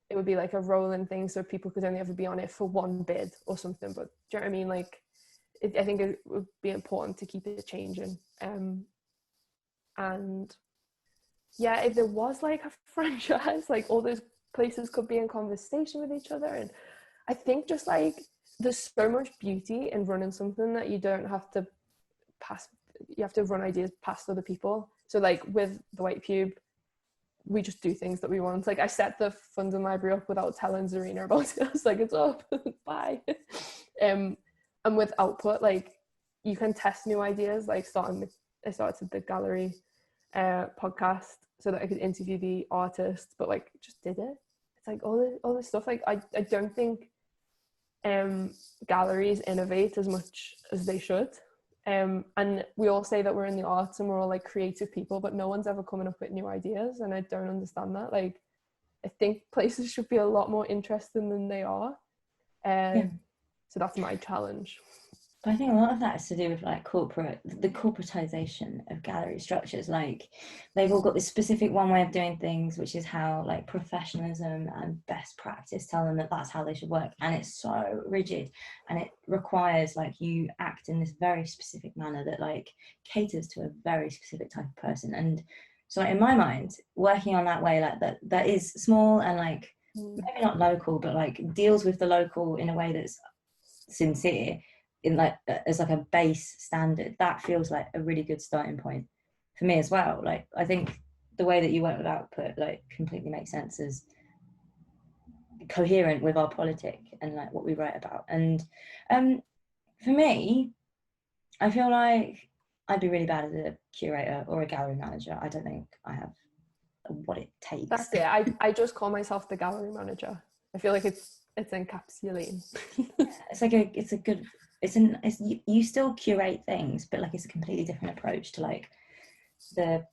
it would be like a rolling thing so people could only ever be on it for one bid or something. But do you know what I mean? Like I think it would be important to keep it changing. And yeah, if there was like a franchise, like all those places could be in conversation with each other. And I think just like there's so much beauty in running something that you don't have to you have to run ideas past other people. So like with the White Pube, we just do things that we want. Like I set the funding library up without telling Zarina about it. I was like, it's up, bye. And with output, like you can test new ideas. Like I started the gallery podcast so that I could interview the artists, but like just did it. It's like all this stuff. Like I don't think galleries innovate as much as they should. And we all say that we're in the arts and we're all like creative people, but no one's ever coming up with new ideas, and I don't understand that. Like I think places should be a lot more interesting than they are. So that's my challenge. But I think a lot of that is to do with like the corporatization of gallery structures. Like they've all got this specific one way of doing things, which is how like professionalism and best practice tell them that that's how they should work. And it's so rigid, and it requires like you act in this very specific manner that like caters to a very specific type of person. And so in my mind, working on that way, like that is small and like maybe not local, but like deals with the local in a way that's sincere, in like as like a base standard, that feels like a really good starting point for me as well. Like I think the way that you work with output like completely makes sense as coherent with our politic and like what we write about. And for me, I feel like I'd be really bad as a curator or a gallery manager. I don't think I have what it takes. That's it. I just call myself the gallery manager. I feel like it's encapsulating. You still curate things, but like it's a completely different approach to like the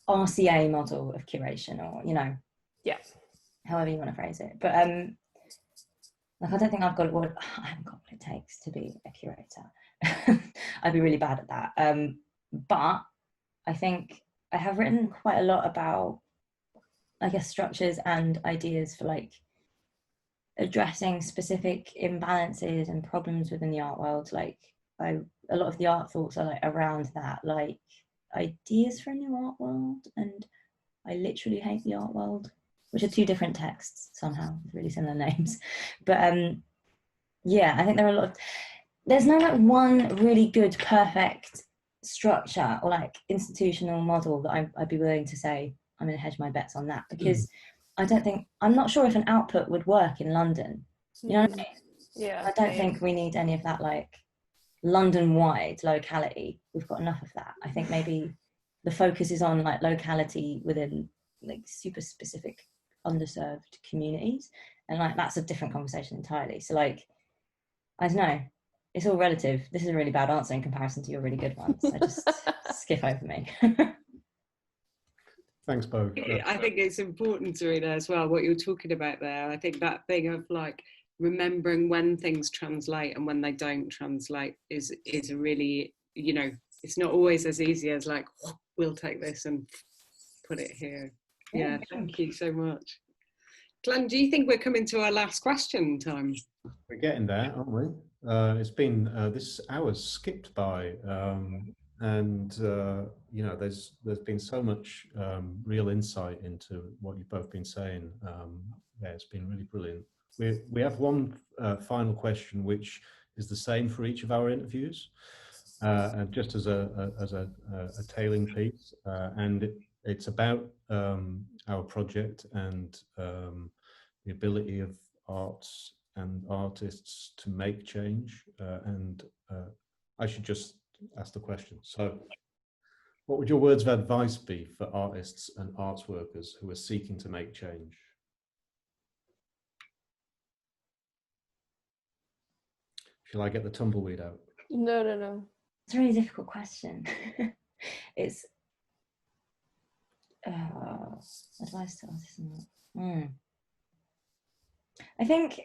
RCA model of curation, or you know, however you want to phrase it. But like I don't think I haven't got what it takes to be a curator. I'd be really bad at that. But I think I have written quite a lot about, I guess, structures and ideas for like addressing specific imbalances and problems within the art world. Like a lot of the art thoughts are like around that, like ideas for a new art world and I literally hate the art world, which are two different texts somehow with really similar names. But yeah, I think there's no like one really good perfect structure or like institutional model that I'd be willing to say I'm going to hedge my bets on that, because I'm not sure if an output would work in London. You know what I mean? Yeah. I don't think we need any of that like London-wide locality. We've got enough of that. I think maybe the focus is on like locality within like super specific underserved communities, and like that's a different conversation entirely. So like I don't know, it's all relative. This is a really bad answer in comparison to your really good ones. I just skip over me. Thanks, Bo. I think it's important, Zarina, as well, what you're talking about there. I think that thing of like remembering when things translate and when they don't translate is a really, you know, it's not always as easy as like, we'll take this and put it here. Yeah, thank you so much. Glen, do you think we're coming to our last question time? We're getting there, aren't we? It's been, this hour's skipped by. and you know, there's been so much real insight into what you've both been saying. Yeah, it's been really brilliant. We have one final question, which is the same for each of our interviews, and just as a tailing piece, and it's about our project and the ability of arts and artists to make change. And I should just ask the question. So, what would your words of advice be for artists and arts workers who are seeking to make change? Shall I get the tumbleweed out? No. It's a really difficult question. It's advice to artists. I think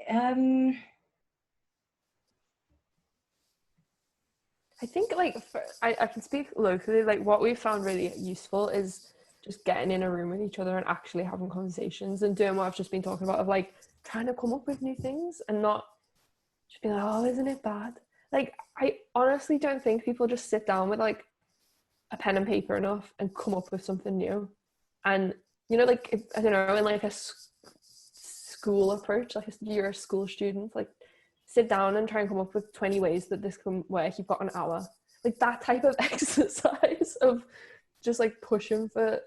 like I can speak locally. Like what we found really useful is just getting in a room with each other and actually having conversations and doing what I've just been talking about, of like trying to come up with new things and not just be like, oh, isn't it bad? Like I honestly don't think people just sit down with like a pen and paper enough and come up with something new. And you know, like I don't know, in like a school approach, like you're a school student, like sit down and try and come up with 20 ways that this can work. You've got an hour. Like that type of exercise of just like pushing for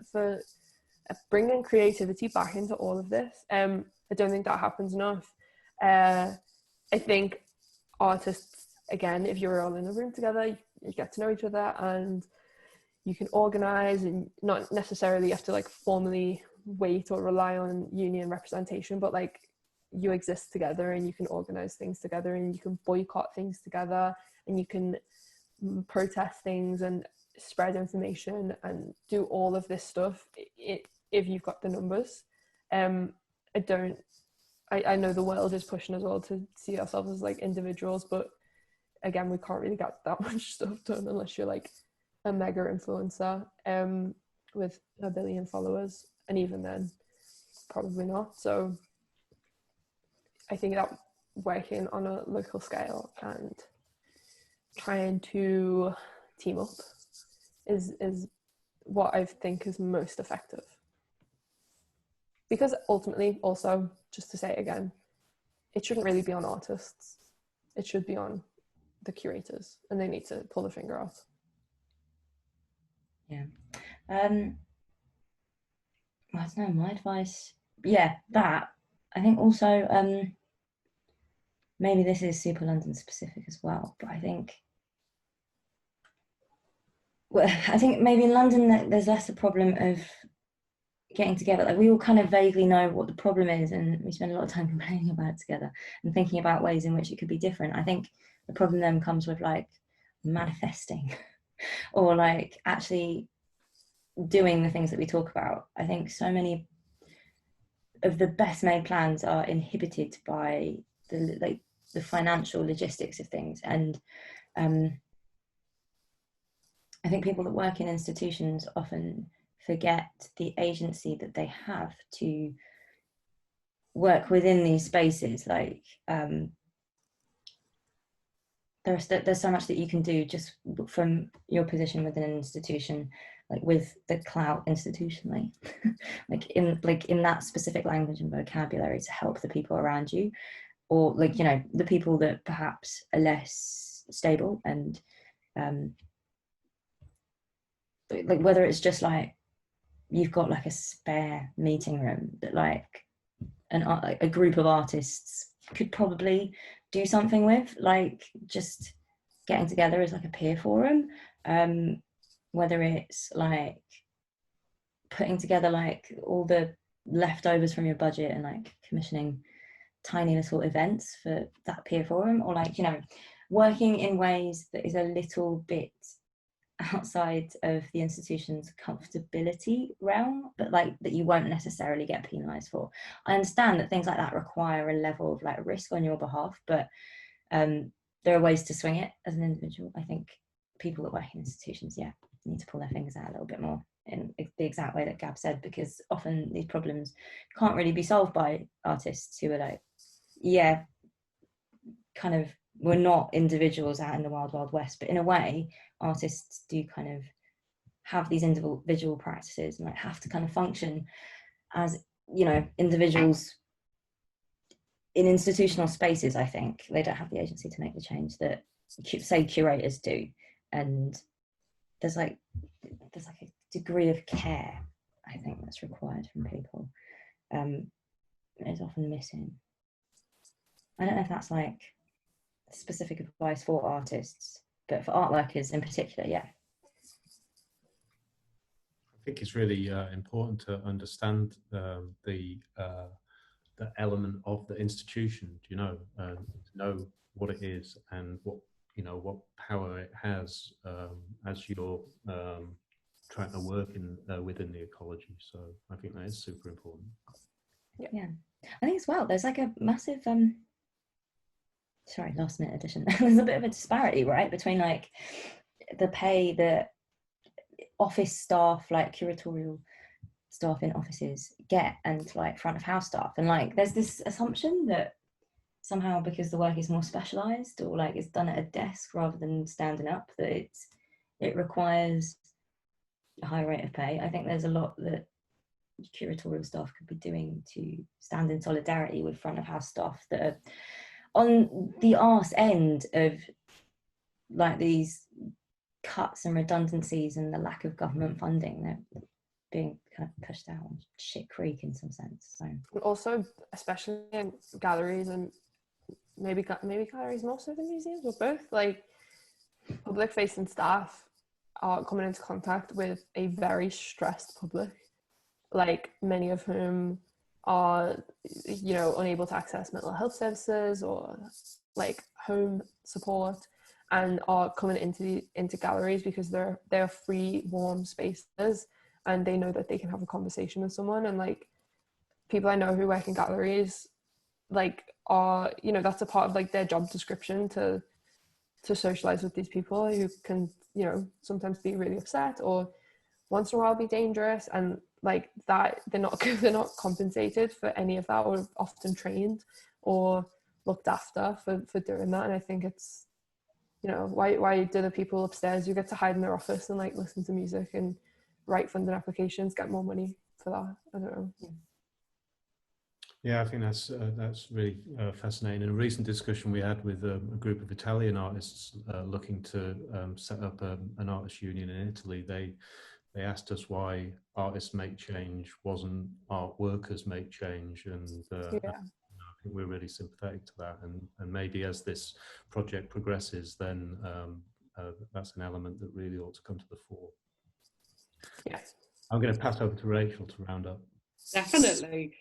bringing creativity back into all of this. I don't think that happens enough. I think artists, again, if you're all in a room together, you get to know each other and you can organize, and not necessarily have to like formally wait or rely on union representation, but like you exist together and you can organize things together and you can boycott things together and you can protest things and spread information and do all of this stuff if you've got the numbers. I know the world is pushing us all to see ourselves as like individuals, but again, we can't really get that much stuff done unless you're like a mega influencer with 1 billion followers, and even then probably not. So I think that working on a local scale and trying to team up is what I think is most effective. Because ultimately, also, just to say it again, it shouldn't really be on artists. It should be on the curators, and they need to pull the finger off. Yeah. I don't know, my advice, yeah, that. I think also, maybe this is super London specific as well, but I think maybe in London there's less a problem of getting together. Like we all kind of vaguely know what the problem is, and we spend a lot of time complaining about it together and thinking about ways in which it could be different. I think the problem then comes with like manifesting or like actually doing the things that we talk about. I think so many of the best made plans are inhibited by the financial logistics of things, and I think people that work in institutions often forget the agency that they have to work within these spaces. Like there's so much that you can do just from your position within an institution, like with the clout institutionally, like in that specific language and vocabulary to help the people around you, or like, you know, the people that perhaps are less stable, and like whether it's just like you've got like a spare meeting room that like a group of artists could probably do something with, like just getting together as like a peer forum, whether it's like putting together like all the leftovers from your budget and like commissioning tiny little events for that peer forum, or like, you know, working in ways that is a little bit outside of the institution's comfortability realm, but like that you won't necessarily get penalized for. I understand that things like that require a level of like risk on your behalf, but there are ways to swing it as an individual. I think people that work in institutions, need to pull their fingers out a little bit more in the exact way that Gab said, because often these problems can't really be solved by artists who are like, kind of we're not individuals out in the wild, wild west, but in a way, artists do kind of have these individual practices and like have to kind of function as, you know, individuals in institutional spaces. I think they don't have the agency to make the change that, say, curators do. And there's like a degree of care, I think, that's required from people. Is often missing. I don't know if that's like specific advice for artists, but for art workers in particular, yeah. I think it's really important to understand the element of the institution, you know, to know what it is and what, you know, what power it has as you're trying to work in within the ecology. So I think that is super important. Yeah, I think as well, there's like a massive sorry, last minute addition. There's a bit of a disparity, right, between like the pay that office staff, like curatorial staff in offices get, and like front of house staff. And like there's this assumption that somehow, because the work is more specialized or like it's done at a desk rather than standing up, that it requires a high rate of pay. I think there's a lot that curatorial staff could be doing to stand in solidarity with front of house staff that are on the arse end of like these cuts and redundancies and the lack of government funding. They're being kind of pushed out on shit creek in some sense. So also, especially in galleries and maybe galleries more so than museums, or both, like public facing staff are coming into contact with a very stressed public, like many of whom are, you know, unable to access mental health services or like home support, and are coming into galleries because they're free, warm spaces, and they know that they can have a conversation with someone. And like people I know who work in galleries, like are, you know, that's a part of like their job description to socialize with these people who can, you know, sometimes be really upset or once in a while be dangerous, and like that they're not compensated for any of that, or often trained or looked after for doing that. And I think it's, you know, why do the people upstairs who get to hide in their office and like listen to music and write funding applications get more money for that? I don't know. Yeah, I think that's really fascinating. In a recent discussion we had with a group of Italian artists looking to set up an artists union in Italy, they asked us why artists make change wasn't art workers make change, and Yeah. I think we're really sympathetic to that. And maybe as this project progresses, then that's an element that really ought to come to the fore. Yes. I'm going to pass over to Rachel to round up. Definitely.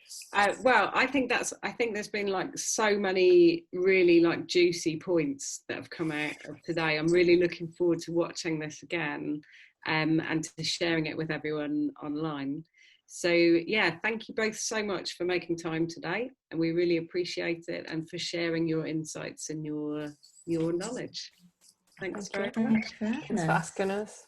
Well, I think there's been like so many really like juicy points that have come out of today. I'm really looking forward to watching this again and to sharing it with everyone online. So yeah, thank you both so much for making time today, and we really appreciate it, and for sharing your insights and your knowledge. Thanks very much. Thanks for Thanks for asking us.